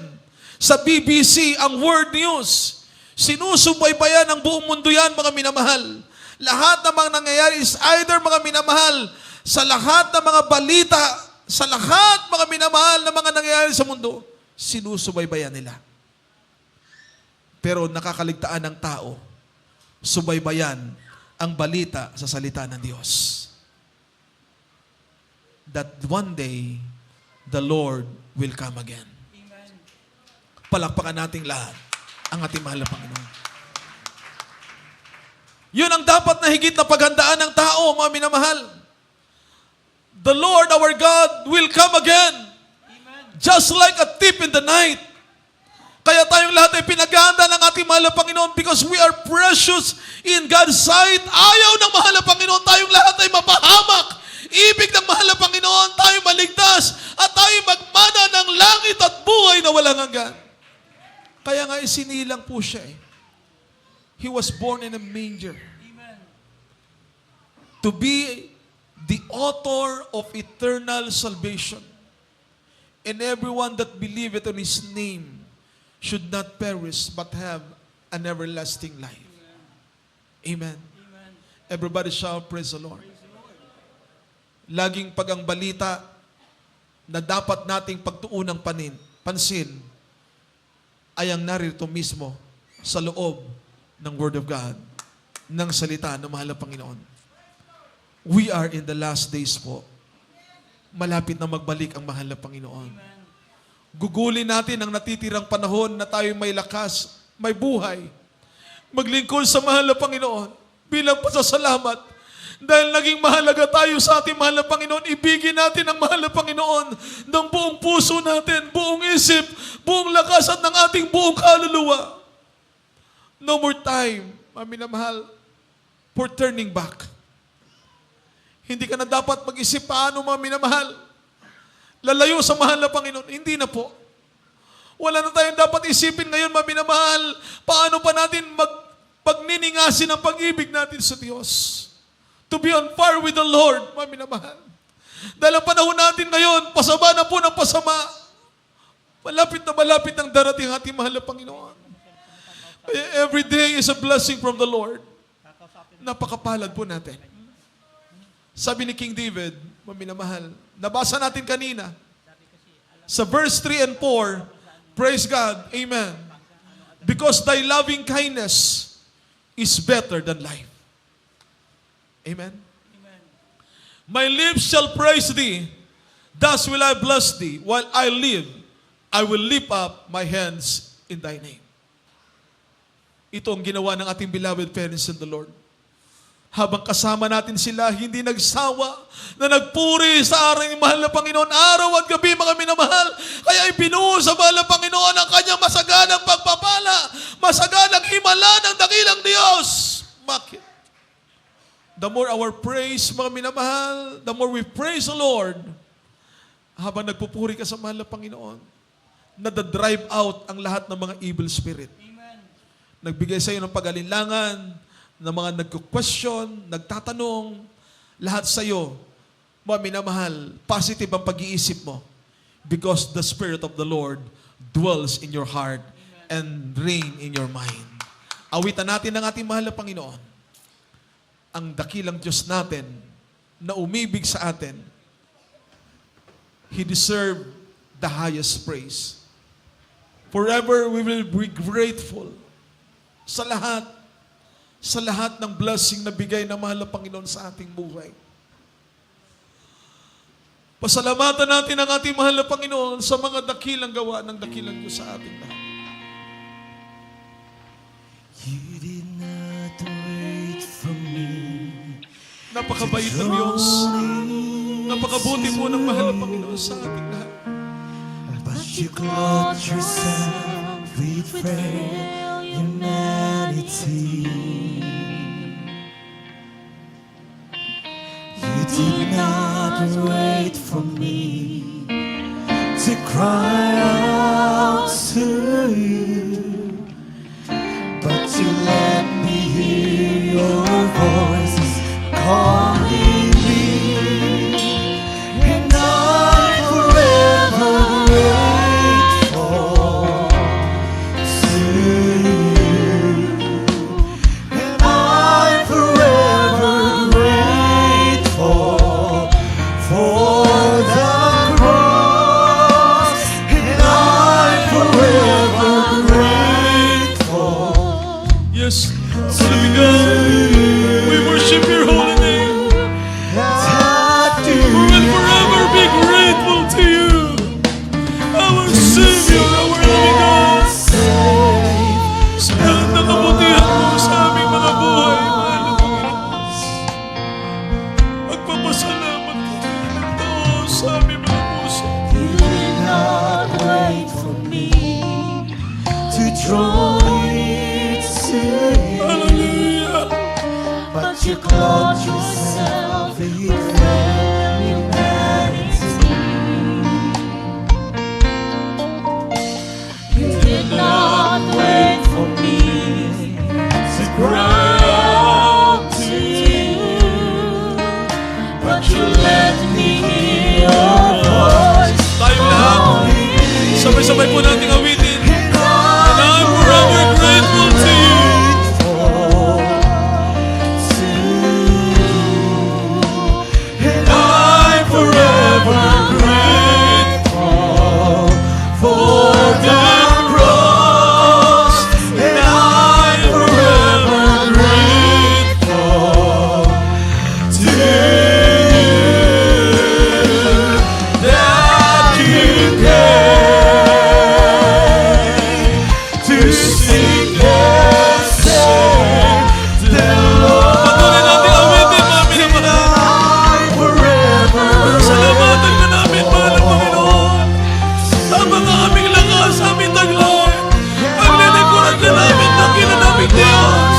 sa BBC, ang World News, sinusubaybayan ng buong mundo yan, mga minamahal. Lahat ng mga nangyayari is either, mga minamahal, sa lahat ng mga balita, sa lahat, mga minamahal, na mga nangyayari sa mundo, sinusubaybayan nila. Pero nakakaligtaan ng tao, subaybayan ang balita sa salita ng Diyos. That one day, the Lord will come again. Amen. Palakpakan nating lahat ang ating mahal na Panginoon. Yun ang dapat na higit na paghandaan ng tao, mga minamahal. The Lord our God will come again. Amen. Just like a thief in the night. Kaya tayong lahat ay pinaghahanda ng ating mahal na Panginoon because we are precious in God's sight. Ayaw ng mahal na Panginoon, tayong lahat ay mapahamak. Ibig ng mahal na Panginoon, tayo maligtas at tayo magmana ng langit at buhay na walang hanggan. Kaya nga isinilang po siya eh. He was born in a manger. To be the author of eternal salvation. And everyone that believeth on His name should not perish but have an everlasting life. Amen. Everybody shout, praise the Lord. Laging pag ang balita na dapat nating pagtuunang pansin ay ang narito mismo sa loob ng Word of God, ng salita ng mahal na Panginoon. We are in the last days po. Malapit na magbalik ang mahal na Panginoon. Gugulin natin ang natitirang panahon na tayo may lakas, may buhay. Maglingkod sa mahal na Panginoon bilang pasasalamat. Dahil naging mahalaga tayo sa ating mahal na Panginoon, ibigin natin ang mahal na Panginoon ng buong puso natin, buong isip, buong lakas at ng ating buong kaluluwa. No more time, minamahal, for turning back. Hindi ka na dapat mag-isip paano, minamahal, lalayo sa mahal na Panginoon. Hindi na po. Wala na tayong dapat isipin ngayon, minamahal, paano pa natin pagniningasin ang pag-ibig natin sa Diyos. To be on fire with the Lord, minamahal. Dahil ang panahon natin ngayon, pasama na po ng pasama. Malapit na malapit ang darating ating mahal na Panginoon. Every day is a blessing from the Lord. Napakapalad po natin. Sabi ni King David, minamahal, nabasa natin kanina, sa verse 3 and 4, praise God, amen. Because thy loving kindness is better than life. Amen. My lips shall praise thee, thus will I bless thee. While I live, I will lift up my hands in thy name. Ito ang ginawa ng ating beloved parents in the Lord. Habang kasama natin sila, hindi nagsawa na nagpuri sa aral ng mahal na Panginoon, araw at gabi, mga minamahal. Kaya ibinuo sa mahal na Panginoon ang kanyang masaganang pagpapala, masaganang himala ng dakilang Diyos. Bakit? The more our praise, mga minamahal, the more we praise the Lord, habang nagpupuri ka sa mahal na Panginoon, nadadrive out ang lahat ng mga evil spirit. Amen. Nagbigay sa iyo ng pag-alinlangan, ng mga nagko-question, nagtatanong, lahat sa iyo, mga minamahal, positive ang pag-iisip mo because the Spirit of the Lord dwells in your heart and reign in your mind. Awitan natin ang ating mahal na Panginoon. Ang dakilang Diyos natin na umibig sa atin, He deserved the highest praise. Forever we will be grateful sa lahat ng blessing na bigay ng mahal na Panginoon sa ating buhay. Pasalamatan natin ang ating mahal na Panginoon sa mga dakilang gawa ng dakilang Diyos sa ating lahat. You did not wait for me. Napakabait ng Diyos. Napakabuti po ng mahal na Panginoon sa ating lahat. But you clothed yourself with frail humanity. You did not wait for me to cry out to you, but you let me hear your voice calling me, and I forever grateful to you, and I'm forever grateful for the cross, and I'm forever grateful. Yes, Father God, we worship your holy name. We will forever be grateful to you, our Savior, our living God. Sa lahat ng kabutihan mo sa aming mga buhay, mahal na Panginoon. Magpapasalamat po ito sa aming mga puso. You did not wait for me clothe yourself with humanity. You did not wait for me to cry out to you, but you let me hear your voice. Tayong lahat, sabay-sabay po nating awitin. And I'm forever grateful to you. And I'm forever grateful for the cross. And I'm forever grateful to you that you came to seek and save the Lord. Patuloy nating awitin, mga minamahal. I'm forever Salamatan ka namin, mahal na Panginoon. Sa mga aming lakas, aming taglay. Paglilingkuran ka namin, dakilan naming Diyos.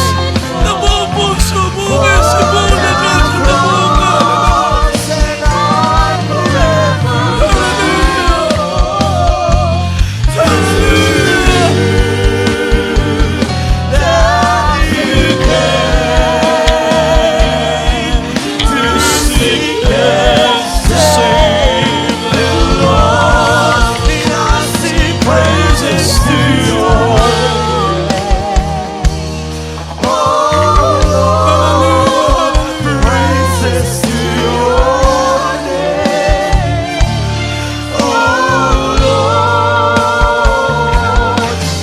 Na buong puso, buong isipan, na Diyos, na buong kaluluwa. and I'm forever that you came to seek and save the Lord. And I sing praises to your name. Oh Lord, praises to your name. Oh Lord,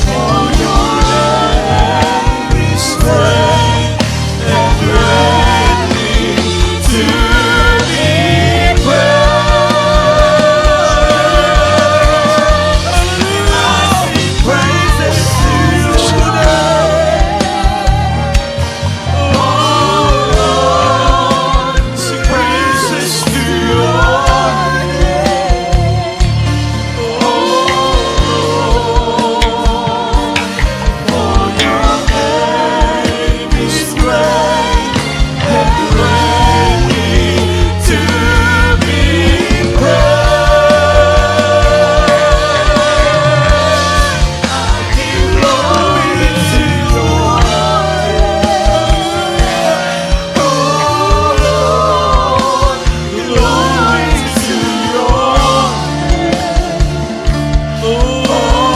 for your name is great and greatly to be praised. I sing praises to your name. Oh Lord, sing praises to your name. Oh Lord, for your name is great and greatly to be praised. I give glory to your name. Oh Lord, glory to your name. Oh Lord,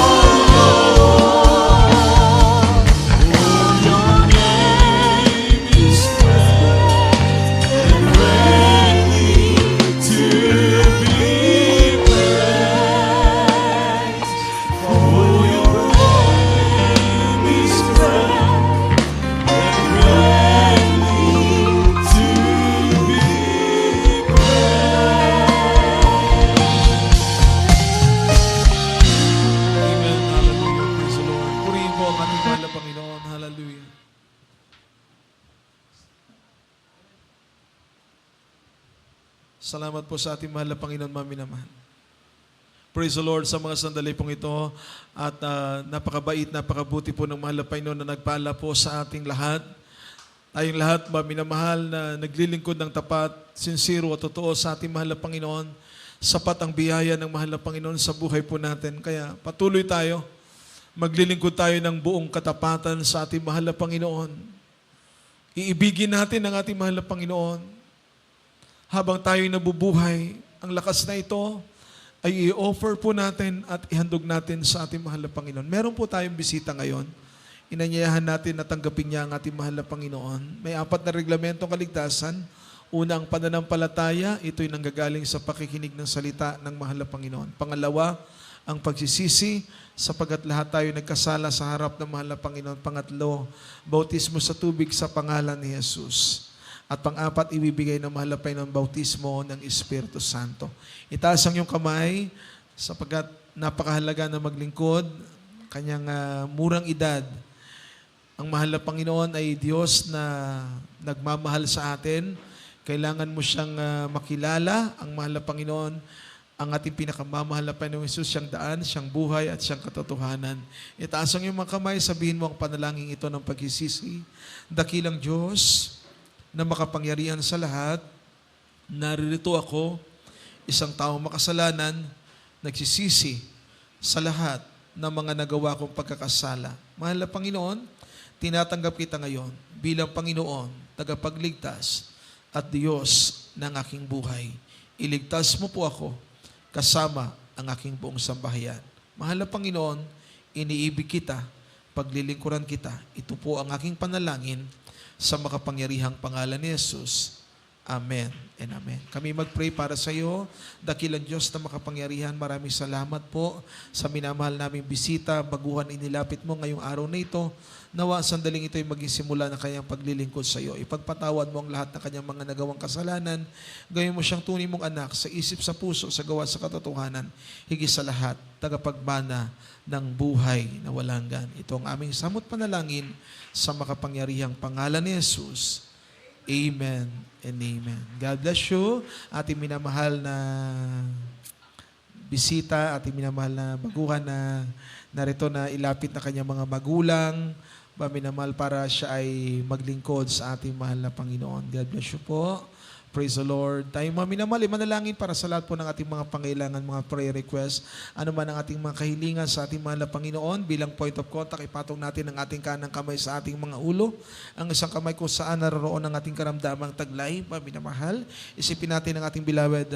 your name is great and greatly to be praised. For your name is great and greatly to be Amen. Hallelujah. Praise the Lord. Purihin po ang ating mahal na Panginoon. Hallelujah. Salamat po sa ating mahal na Panginoon, mga minamahal. Praise the Lord sa mga sandali pong ito. At napakabait, napakabuti po ng mahal na Panginoon na nagpala po sa ating lahat. Tayong lahat, mga minamahal, na naglilingkod ng tapat, sincero at totoo sa ating mahal na Panginoon. Sapat ang biyaya ng mahal na Panginoon sa buhay po natin. Kaya patuloy tayo. Maglilingkod tayo ng buong katapatan sa ating mahal na Panginoon. Iibigin natin ang ating mahal na Panginoon. Habang tayo'y nabubuhay, ang lakas na ito ay i-offer po natin at ihandog natin sa ating mahal na Panginoon. Meron po tayong bisita ngayon. Inanyayahan natin na tanggapin niya ang ating mahal na Panginoon. May 4 na reglamentong kaligtasan. Una, ang pananampalataya, ito'y nanggagaling sa pakikinig ng salita ng mahal na Panginoon. Pangalawa, ang pagsisisi, sapagat lahat tayo nagkasala sa harap ng mahal na Panginoon. Pangatlo, bautismo sa tubig sa pangalan ni Jesus. At pang-apat, ibibigay ng mahal na Panginoon, bautismo ng Espiritu Santo. Itaas ang iyong kamay, sapagat napakahalaga na maglingkod, kanyang murang edad. Ang mahal na Panginoon ay Diyos na nagmamahal sa atin. Kailangan mo siyang makilala, ang mahal na Panginoon, ang ating pinakamamahal na Panginoong Hesus, siyang daan, siyang buhay, at siyang katotohanan. Itaas ang iyong mga kamay, sabihin mo ang panalangin ito ng pagsisisi. Dakilang Diyos, na makapangyarihan sa lahat, naririto ako, isang taong makasalanan, nagsisisi sa lahat ng mga nagawa kong pagkakasala. Mahal na Panginoon, tinatanggap kita ngayon bilang Panginoon, tagapagligtas at Diyos ng aking buhay. Iligtas mo po ako kasama ang aking buong sambahayan. Mahal na Panginoon, iniibig kita, paglilingkuran kita. Ito po ang aking panalangin sa makapangyarihang pangalan ni Jesus. Amen and amen. Kami mag-pray para sa iyo. Dakilang Diyos na makapangyarihan, maraming salamat po sa minamahal naming bisita. Baguhan inilapit mo ngayong araw na ito. Nawa sandaling ito ay maging simula ng kanyang paglilingkod sa iyo. Ipagpatawad mo ang lahat ng kanyang mga nagawang kasalanan. Gawin mo siyang tunay mong anak sa isip, sa puso, sa gawa, sa katotohanan. Higit sa lahat, tagapagbana ng buhay na walang hanggan. Ito ang aming samot panalangin sa makapangyarihang pangalan ni Jesus. Amen and amen. God bless you, ating minamahal na bisita, ating minamahal na baguhan na narito na ilapit na kanyang mga magulang, minamahal para siya ay maglingkod sa ating mahal na Panginoon. God bless you po. Praise the Lord. Tayo mga minamahal, manalangin para sa lahat po ng ating mga pangailangan, mga prayer requests, ano man ang ating mga kahilingan sa ating mahal na Panginoon. Bilang point of contact, ipatong natin ang ating kanang kamay sa ating mga ulo. Ang isang kamay kung saan naroon ang ating karamdamang taglay, mga minamahal. Isipin natin ang ating beloved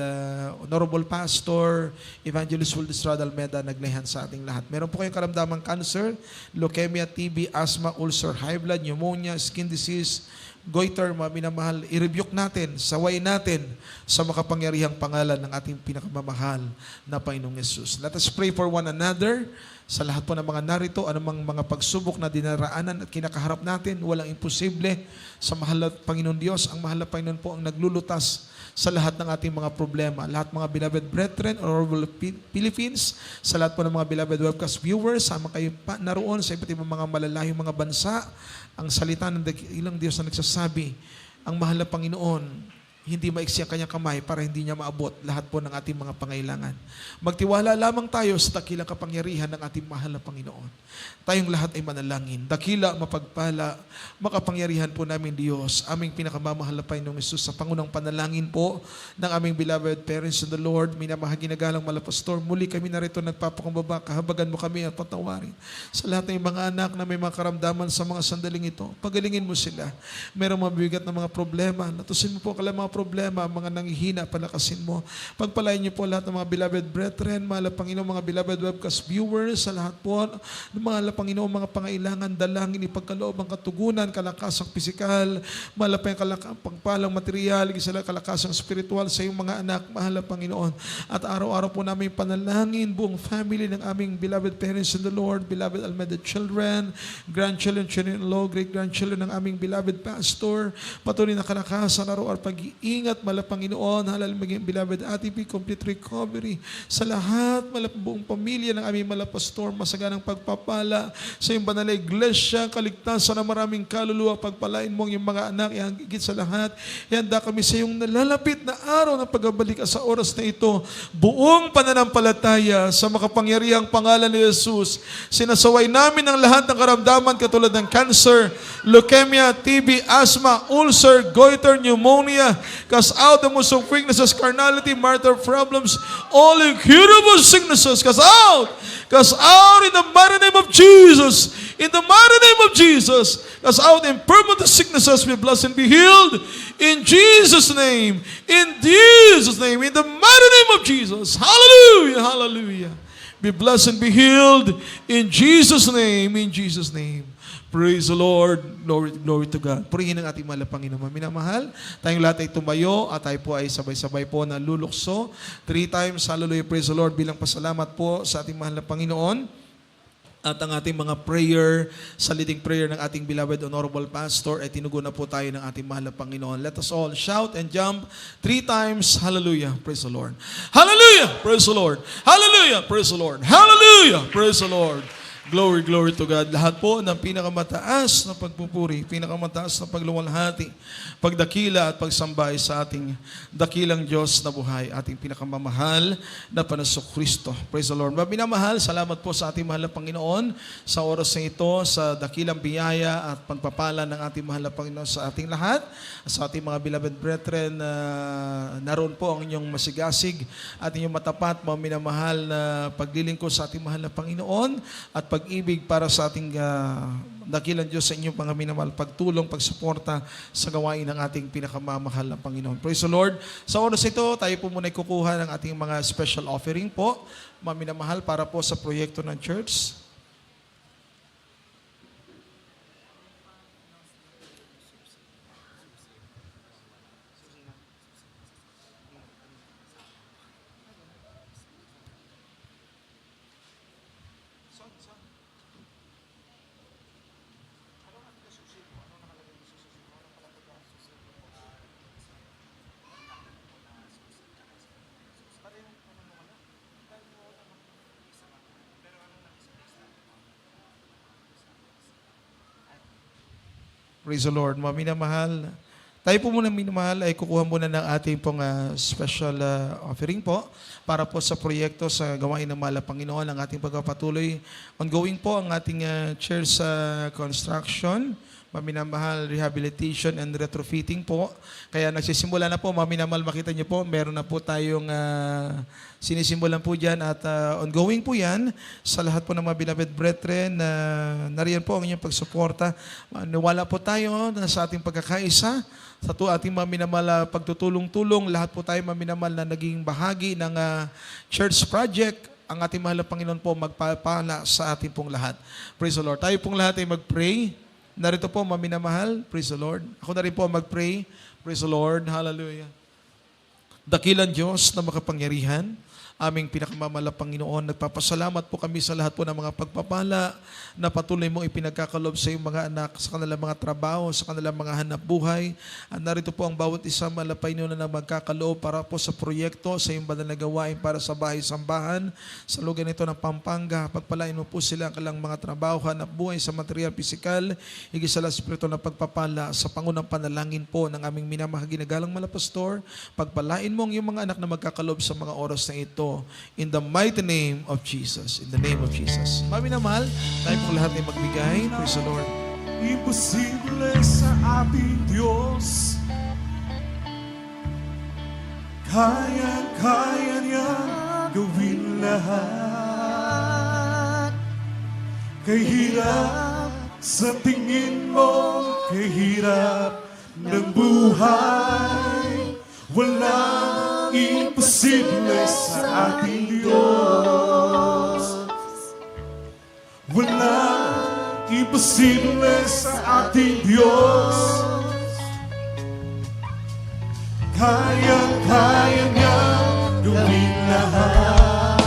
Honorable Pastor, Evangelist Will Estrada Almeda, naglayhan sa ating lahat. Meron po kayong karamdamang cancer, leukemia, TB, asthma, ulcer, high blood, pneumonia, skin disease, goiter, mga minamahal, i-rebuke natin, saway natin sa makapangyarihang pangalan ng ating pinakamamahal na Panginoong Yesus. Let us pray for one another. Sa lahat po ng mga narito, anumang mga pagsubok na dinaraanan at kinakaharap natin, walang imposible sa mahal na Panginoon Diyos. Ang mahal na Panginoon po ang naglulutas sa lahat ng ating mga problema. Lahat mga beloved brethren, Honorable Philippines, sa lahat po ng mga beloved webcast viewers, sama kayo naroon sa iba't ibang mga malalayong mga bansa, ang salita ng ilang Diyos na nagsasabi, ang mahal na Panginoon, hindi maiksi ang kanyang kamay para hindi niya maabot lahat po ng ating mga pangailangan. Magtiwala lamang tayo sa dakilang kapangyarihan ng ating mahal na Panginoon. Tayong lahat ay manalangin. Dakila, mapagpala, makapangyarihan po namin Diyos, aming pinakamamahal na Panginoong Yesus, sa pangunang panalangin po ng aming beloved parents in the Lord, minamahal ginagalang malapastor, muli kami narito nagpapakumbaba, kahabagan mo kami at patawarin. Sa lahat ng mga anak na may mga karamdaman sa mga sandaling ito, pagalingin mo sila. Merong mabigat na mga problema, natusin mo po kalang mga problema, mga nanghihina, palakasin mo. Pagpalain niyo po lahat ng mga beloved brethren, mahal na Panginoon, mga beloved webcast viewers, sa lahat po, mahal na Panginoon, mga pangailangan, dalangin, ipagkaloob ang katugunan, kalakasang pisikal, mahal na pagpalang material, kalakasang spiritual sa iyong mga anak, mahal na Panginoon. At araw-araw po namin panalangin, buong family ng aming beloved parents in the Lord, beloved Almeda children, grandchildren, children-in-law, great-grandchildren ng aming beloved pastor, patuloy na kalakasan, araw-araw pag-iingat, mahal na Panginoon, halal maging beloved ATP, complete recovery sa lahat, mahal na buong pamilya ng aming mahal na pastor, masaganang pagpapala sa iyong banal na iglesia, kaligtasan ng maraming kaluluwa, pagpalain mo ang iyong mga anak, ihigit sa lahat, ihanda kami sa iyong nalalapit na araw ng pagbabalik sa oras na ito, buong pananampalataya sa makapangyarihang pangalan ni Jesus. Sinasaway namin ang lahat ng karamdaman katulad ng cancer, leukemia, TB, asthma, ulcer, goiter, pneumonia, cast out the most of weaknesses, carnality, marital problems, all incurable sicknesses, cast out in the mighty name of Jesus, in the mighty name of Jesus, cast out impermanent sicknesses, be blessed and be healed, in Jesus' name, in Jesus' name, in the mighty name of Jesus, hallelujah, hallelujah, be blessed and be healed, in Jesus' name, in Jesus' name. Praise the Lord. Glory to God. Purihin ang ating mahal na Panginoon. Minamahal, tayong lahat ay tumayo at tayo po ay sabay-sabay po na lulukso. 3 times, hallelujah, praise the Lord, bilang pasalamat po sa ating mahal na Panginoon. At ang ating mga prayer, sa leading prayer ng ating beloved Honorable Pastor, ay tinugon na po tayo ng ating mahal na Panginoon. Let us all shout and jump 3 times. Hallelujah. Praise the Lord. Hallelujah. Praise the Lord. Hallelujah. Praise the Lord. Hallelujah. Praise the Lord. Glory, glory to God. Lahat po ng pinakamataas na pagpupuri, pinakamataas na pagluwalhati, pagdakila at pagsambay sa ating dakilang Diyos na buhay, ating pinakamamahal na Panginoong Kristo. Praise the Lord. Minamahal, salamat po sa ating mahal na Panginoon sa oras na ito, sa dakilang biyaya at pagpapala ng ating mahal na Panginoon sa ating lahat, sa ating mga beloved brethren, naroon po ang inyong masigasig at inyong matapat, mga minamahal na paglilingkod sa ating mahal na Panginoon at pag-ibig para sa ating dakilang Diyos, sa inyong mga minamahal, pagtulong, pagsuporta sa gawain ng ating pinakamamahal na Panginoon. Praise the Lord. Sa oras ito, tayo po muna kukuha ng ating mga special offering po, mga minamahal, para po sa proyekto ng church. Praise the Lord. Mga minamahal, tayo po muna minamahal ay kukuha muna ng ating pong special offering po para po sa proyekto sa gawain ng mahal na Panginoon, ang ating pagpapatuloy. Ongoing po ang ating church construction, mga minamahal, rehabilitation and retrofitting po. Kaya nagsisimula na po, mga minamahal, makita niyo po, meron na po tayong sinisimulan po dyan at ongoing po yan sa lahat po ng mga beloved brethren. Nariyan po ang inyong pagsuporta. Wala po tayo na sa ating pagkakaisa, sa ating mga minamahal pagtutulong-tulong, lahat po tayo mga minamahal na naging bahagi ng church project. Ang ating mahal na Panginoon po magpapala sa ating pong lahat. Praise the Lord. Tayo pong lahat ay mag-pray. Narito po mga minamahal. Praise the Lord. Ako na rin po mag-pray. Praise the Lord. Hallelujah. Dakilang Diyos na makapangyarihan, aming pinakamamahal na Panginoon, nagpapasalamat po kami sa lahat po ng mga pagpapala na patuloy mong ipinagkakalob sa iyong mga anak, sa kanilang mga trabaho, sa kanilang mga hanap buhay. At narito po ang bawat isa malapay nyo na magkakaloob para po sa proyekto, sa iyong banal na gawain para sa bahay-sambahan, sa lugar nito ng Pampanga. Pagpalain mo po sila ang kanilang mga trabaho, hanap buhay sa material, pisikal, higit sa espiritu na pagpapala sa pangunang panalangin po ng aming minamahagi na galang malapastor. Pagpalain mo ang iyong mga anak na magkakaloob sa mga oras na ito. In the mighty name of Jesus. In the name of Jesus. Mami na mahal, tayo po lahat ay magbigay. Praise the Lord. Imposible sa ating Diyos, kaya niya gawin lahat. Kay hirap sa tingin mo, kay hirap ng buhay, walang imposible sa ating Diyos. Walang imposible sa ating Diyos. Kaya niya gawin lahat.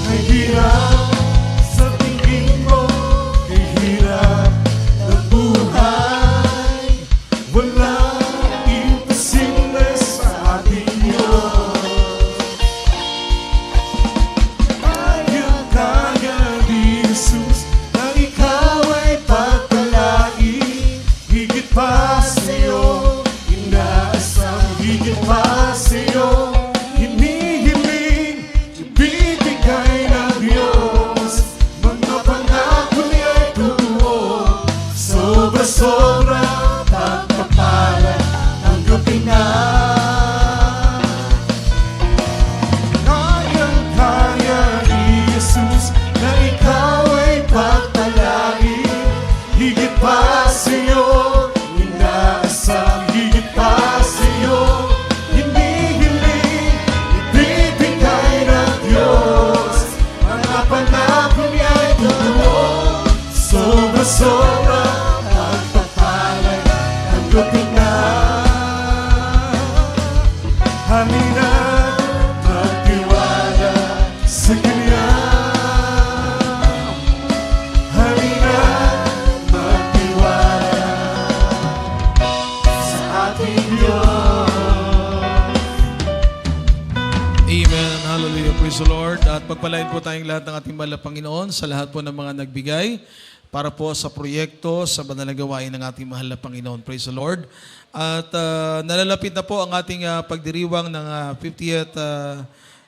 May hirap sa tingin mo, may hirap ng buhay, walang imposible sa ating Diyos. Kaya ni Jesus na ikaw ay pagpalain, higit pa sa'yo inaasam, higit pa sa'yo hinihiling, ibibigay ng Diyos. Mga pangako niya'y totoo, sobra-sobra pagpapala, tanggapin na. Kaya ni Jesus na ikaw ay pagpalain, higit pa sa'yo inaasam, higit pa sa'yo hinihiling, ibibigay ng Diyos. Mga pangako niya'y totoo, sobra-sobra pagpapala, tanggapin na. Halina, magtiwala sa Kanya. Halina, magtiwala. Pagpalain po tayong lahat ng ating mahal na Panginoon sa lahat po ng mga nagbigay para po sa proyekto, sa banal na gawain ng ating mahal na Panginoon. Praise the Lord. At nalalapit na po ang ating pagdiriwang ng 50th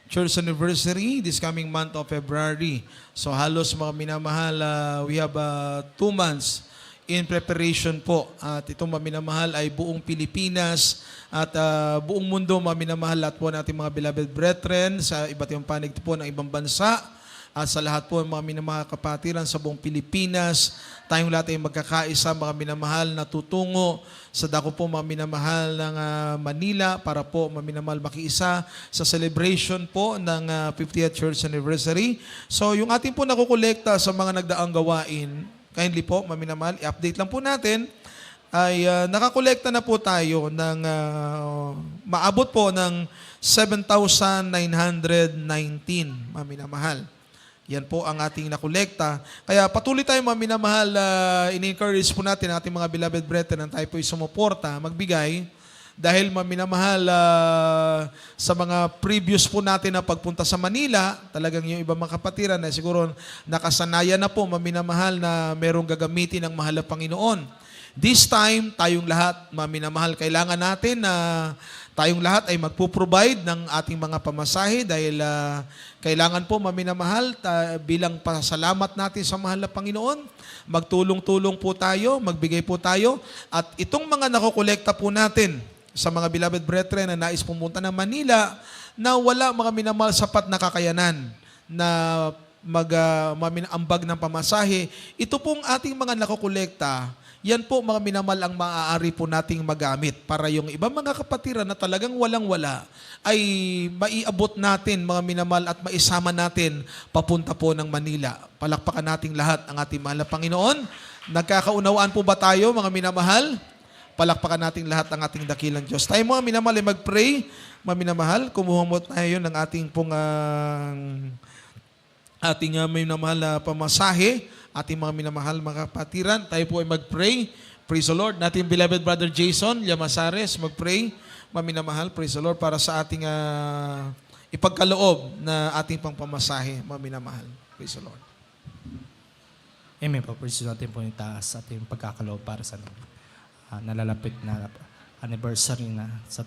Church Anniversary this coming month of February. So halos mga minamahal, we have 2 months in preparation po. At itong maminamahal ay buong Pilipinas at buong mundo maminamahal lahat po natin mga beloved brethren sa iba't ibang panig po ng ibang bansa at sa lahat po ng mga minamahal kapatiran sa buong Pilipinas. Tayong lahat ay magkakaisa mga minamahal na tutungo sa dako po mga minamahal ng Manila para po mga minamahal makiisa sa celebration po ng 50th Church Anniversary. So yung ating po nakukolekta sa mga nagdaang gawain, kindly po, maminamahal, i-update lang po natin, ay nakakolekta na po tayo ng maabot po ng 7,919, maminamahal. Yan po ang ating nakolekta. Kaya patuloy tayo, maminamahal, in-encourage po natin ating mga beloved brethren na tayo po sumuporta, magbigay, dahil maminamahal sa mga previous po natin na pagpunta sa Manila, talagang yung ibang mga kapatiran na siguro nakasanayan na po maminamahal na merong gagamitin ng mahal na Panginoon. This time, tayong lahat, maminamahal, kailangan natin na tayong lahat ay magpo-provide ng ating mga pamasahe dahil kailangan po maminamahal bilang pasalamat natin sa mahal na Panginoon. Magtulong-tulong po tayo, magbigay po tayo. At itong mga nakokolekta po natin sa mga beloved brethren na nais pumunta ng Manila na wala mga minamahal sapat na kakayanan na maminambag ng pamasahe, ito pong ating mga nakokolekta, yan po mga minamahal ang maaari po nating magamit para yung ibang mga kapatiran na talagang walang-wala ay maiabot natin mga minamahal at maisama natin papunta po ng Manila. Palakpakan nating lahat ang ating mahal na Panginoon. Nagkakaunawaan po ba tayo mga minamahal? Palakpakan nating lahat ang ating dakilang Diyos. Tayo mga minamahal ay mag-pray. Mga minamahal, kumuha mo tayo ng ating pong minamahal na pamasahe. Ating mga minamahal mga kapatiran, tayo po ay mag-pray. Praise the Lord. Nating beloved brother Jason Llamazares, mag-pray. Maminamahal, praise the Lord, para sa ating ipagkaloob na ating pang pamasahe. Maminamahal, praise the Lord. Amen po. Praise natin po yung taas at yung pagkakaloob para sa nalalapit na anniversary na sa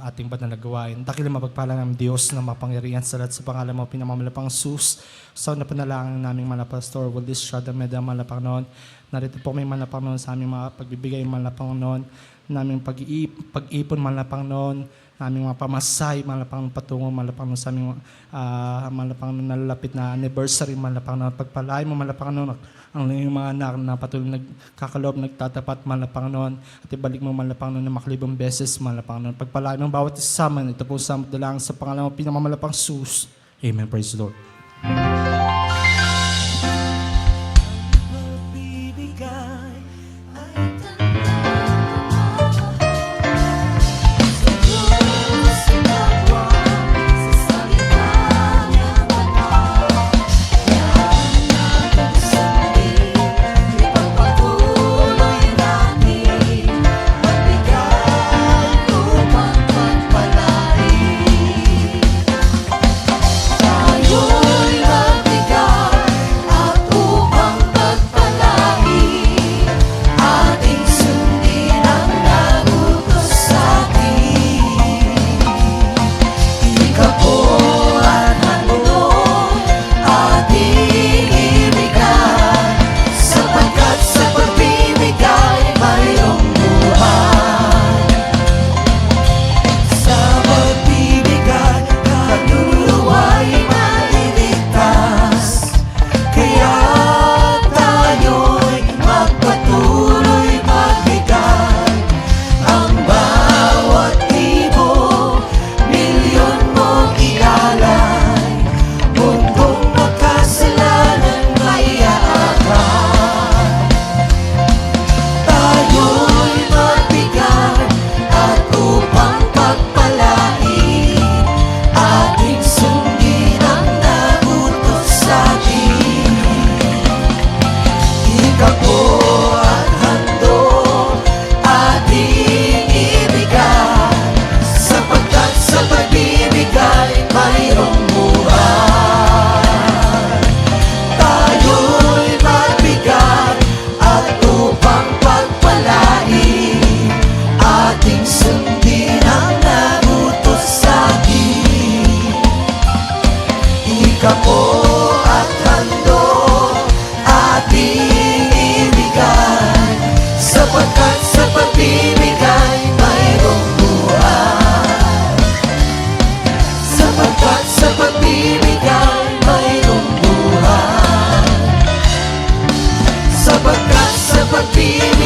ating banal na gawain. Dakil na mapagpala ng Diyos na mapangyarihan sa lahat sa pangalan mo, pinamamalapang sus. Sa na panalangin naming mga pastor, will this shada meda mga Panginoon. Narito po may mga Panginoon sa aming mga pagbibigay mga Panginoon, naming pag-ipon mga Panginoon, naming mga pamasay mga Panginoon patungo mga Panginoon sa aming mga Panginoon nalalapit na anniversary mga Panginoon. Pagpalain mo mga Panginoon ang iyong mga anak na patuloy nagkakaloob, nagtatapat, mahal na Panginoon, at ibalik mo, mahal na Panginoon, na makalibang beses, mahal na Panginoon. Pagpalain mo bawat isa man, ito po sa dalang sa pangalan mo, pinamamalapang sus. Amen. Praise the Lord. Tayo'y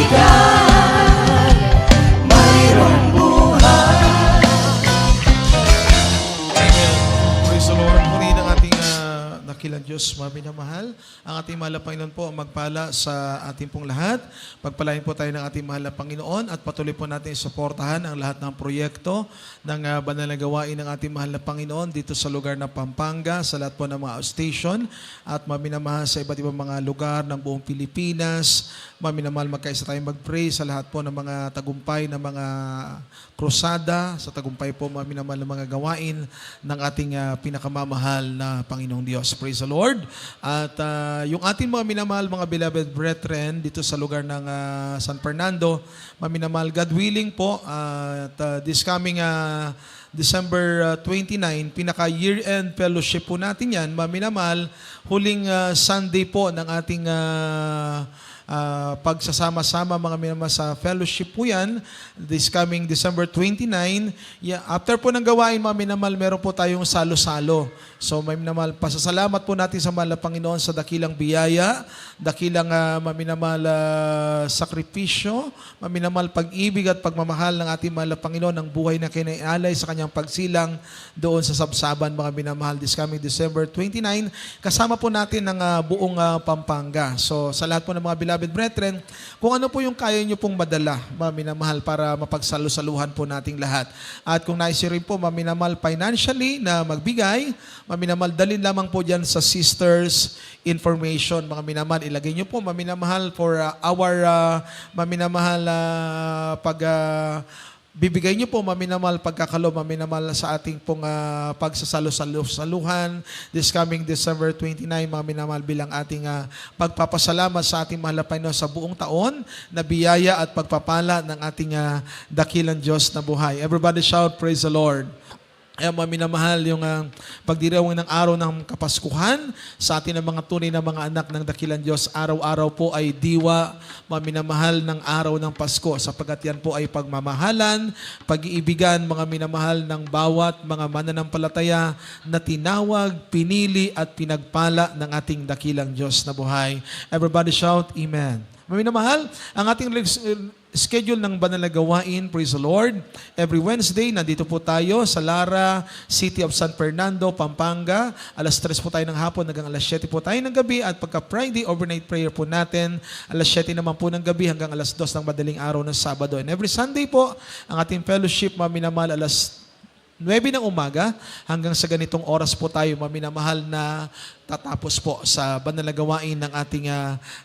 bigay, mayroong buhay. Praise the Lord. Purihin ang ating dakilang Diyos, mga minamahal. Ang ating mahal na Panginoon po ang magpala sa ating pong lahat. Pagpalain po tayo ng ating mahal na Panginoon at patuloy po natin suportahan ang lahat ng proyekto ng banal na gawain ng ating mahal na Panginoon dito sa lugar ng Pampanga, sa lahat po ng mga outstation at mga minamahal sa iba't ibang mga lugar ng buong Pilipinas. Mga minamahal, magkaisa tayong mag-pray sa lahat po ng mga tagumpay ng mga krusada, sa tagumpay po mga minamahal ng mga gawain ng ating pinakamamahal na Panginoong Diyos. Praise the Lord. At yung ating mga minamahal, mga beloved brethren, dito sa lugar ng San Fernando, mga minamahal, God willing po, at this coming December 29, pinaka-year-end fellowship po natin yan, mga minamahal, huling Sunday po ng ating pagsasama-sama mga minamahal sa fellowship po yan, this coming December 29. After po ng gawain mga minamahal, meron po tayong salo-salo. So mga minamahal, pasasalamat po natin sa mahal na Panginoon sa dakilang biyaya, dakilang mga minamahal sakripisyo, mga minamahal pag-ibig at pagmamahal ng ating mahal na Panginoon, ang buhay na kinaialay sa kanyang pagsilang doon sa Sabsaban mga minamahal, this coming December 29. Kasama po natin ang buong Pampanga. So sa lahat po ng mga beloved brethren, kung ano po yung kaya nyo pong madala, mga minamahal, para mapagsalo-saluhan po nating lahat. At kung naisip rin po, mga minamahal, financially na magbigay, mga minamahal, dalhin lamang po dyan sa sisters information. Mga minamahal, ilagay nyo po, mga minamahal, for our mga minamahal bibigay niyo po, maminamahal, pagkakalo, maminamahal sa ating pong pagsasalo-saluhan this coming December 29, maminamahal, bilang ating pagpapasalamat sa ating mahal na Panginoon sa buong taon na biyaya at pagpapala ng ating dakilang Diyos na buhay. Everybody shout, praise the Lord. Kaya maminamahal, yung pagdiriwang ng araw ng Kapaskuhan sa atin ng mga tunay na mga anak ng dakilang Diyos, araw-araw po ay diwa, maminamahal ng araw ng Pasko, sapagkat yan po ay pagmamahalan, pag-iibigan, mga minamahal ng bawat mga mananampalataya na tinawag, pinili at pinagpala ng ating dakilang Diyos na buhay. Everybody shout, Amen. Maminamahal, ang ating schedule ng banal na gawain, praise the Lord. Every Wednesday, nandito po tayo sa Lara, City of San Fernando, Pampanga. Alas 3 po tayo ng hapon, hanggang alas 7 po tayo ng gabi. At pagka Friday, overnight prayer po natin. Alas 7 naman po ng gabi hanggang alas 2 ng madaling araw ng Sabado. And every Sunday po, ang ating fellowship, maminamahal, alas 9 ng umaga hanggang sa ganitong oras po tayo, maminamahal, na tatapos po sa banal na gawain ng ating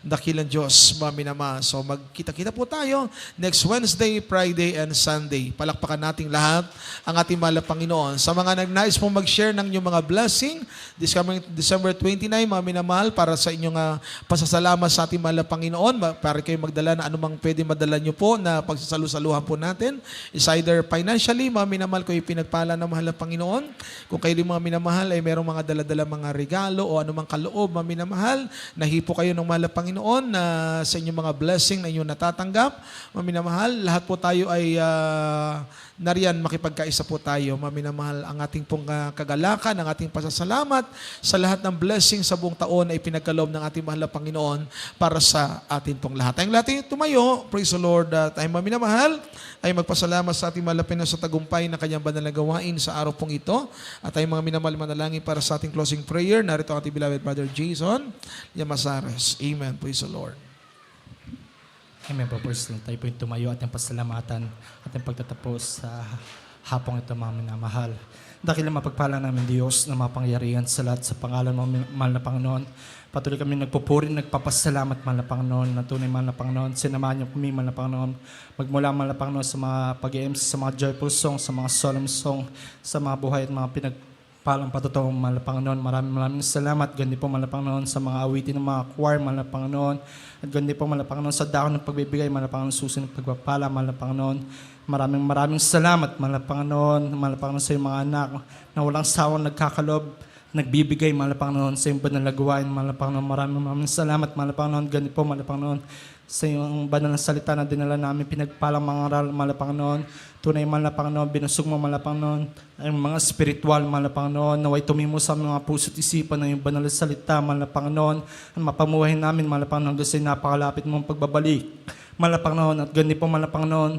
dakilang Diyos, maminamahal. So magkita-kita po tayo next Wednesday, Friday, and Sunday. Palakpakan nating lahat ang ating mahal na Panginoon. Sa mga nagnais pong mag-share ng inyong mga blessing, this coming December 29, maminamahal, para sa inyong pasasalamat sa ating mahal na Panginoon, para kayo magdala na anumang pwede madala nyo po na pagsasalusaluhan po natin. Is either financially, maminamahal, kung ipinagpala ng mahal na Panginoon. Kung kayo mga minamahal ay merong mga dala-dala mga regalo o anumang kaloob, mga minamahal, nahipo kayo ng mahal na Panginoon na sa inyong mga blessing na inyong natatanggap, mga minamahal, lahat po tayo ay nariyan, makipagkaisa po tayo, mga minamahal. Ang ating pong kagalakan, ang ating pasasalamat sa lahat ng blessing sa buong taon ay pinagkaloob ng ating mahal na Panginoon para sa atin pong lahat. Tayong lahat tumayo, praise the Lord. Tayong mga minamahal ay magpasalamat sa ating mahal na Panginoon sa tagumpay na kanyang banal na gawain sa araw pong ito. At tayong mga minamahal, manalangin para sa ating closing prayer. Narito ang ating beloved Brother Jason Yamasares. Amen. Praise the Lord. Amen po, first tayo po yung tumayo at yung pasalamatan at yung pagtatapos sa hapong ito, mga minamahal. Dahil mapagpala namin Diyos na mapangyarihan sa lahat sa pangalan mo, mahal na Panginoon. Patuloy kami nagpupuri, nagpapasalamat, mahal na Panginoon, na tunay, mahal na Panginoon. Sinamahan niyo kami, mahal na Panginoon. Magmula, mahal na Panginoon, sa mga pag-MC, sa mga joyful song, sa mga solemn song, sa mga buhay at mga palang patotoo, mahal na Panginoon. Maraming salamat. Gandi po, mahal na Panginoon, sa mga awitin ng mga choir, mahal na Panginoon. At gandi po, mahal na Panginoon, sa dako ng pagbibigay, mahal na Panginoon, susunod pagpapala, mahal na Panginoon. Maraming salamat, mahal na Panginoon, sa iyong mga anak na walang sawang nagkakalob, nagbibigay, mahal na Panginoon, sa iyong banal na gawain, mahal na Panginoon. Maraming salamat, mahal na Panginoon. Gandi po, mahal na Panginoon, sa iyong banal na salita na dinala namin, pinagpalang mga aral, mahal na Panginoon. Tunay, mahal na Panginoon, binusog mo, mahal na Panginoon, ang mga spiritual, mahal na Panginoon, naway tumimo sa mga puso't isipan ng iyong banal na salita, mahal na Panginoon, ang mapamuhay namin, mahal na Panginoon, kasi napakalapit mong pagbabalik. Mahal na Panginoon, at ganun po, mahal na Panginoon,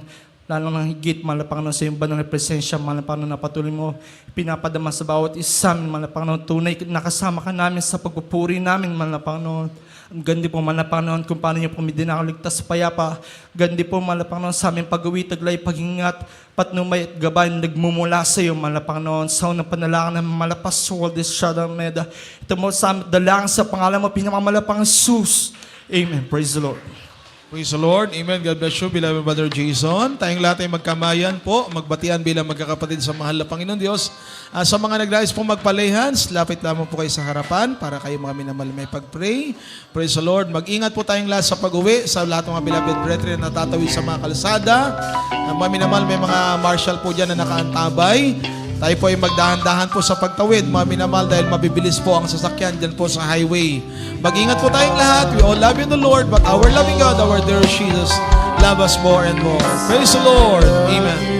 lalo nang higit, mahal na Panginoon, sa iyong banal na presensya, mahal na Panginoon, na patuloy mo pinapadama sa bawat isa, mahal na Panginoon, tunay nakasama ka namin sa pagpupuri namin, mahal na Panginoon. Ang gandi po, mahal na Panginoon, kung paano niyo po dinakaligtas sa payapa. Gandi po, mahal na Panginoon, sa aming pag-uwi, taglay, pag-ingat, patnumay at gabay na nagmumula sa iyo, mahal na Panginoon. Sa unang panalangin na malapas sa world is Shadow Meda. Ito mo sa aming dalang sa pangalan mo, pinakamalapang Jesus. Amen. Praise the Lord. Praise the Lord. Amen. God bless you, beloved Brother Jason. Tayong lahat ay magkamayan po, magbatian bilang magkakapatid sa mahal na Panginoon Diyos. Sa mga nagdais po magpalehans, lapit lamang po kayo sa harapan para kayo mga minamahal may pag-pray. Praise the Lord. Mag-ingat po tayong lahat sa pag-uwi, sa lahat ng mga beloved brethren na tatawid sa mga kalsada. Mga minamahal, may mga marshal po dyan na nakaantabay. Tayo po ay magdahan-dahan po sa pagtawid, mga minamahal, dahil mabibilis po ang sasakyan dyan po sa highway. Mag-ingat po tayong lahat. We all love you in the Lord, but our loving God, our dear Jesus, love us more and more. Praise the Lord. Amen.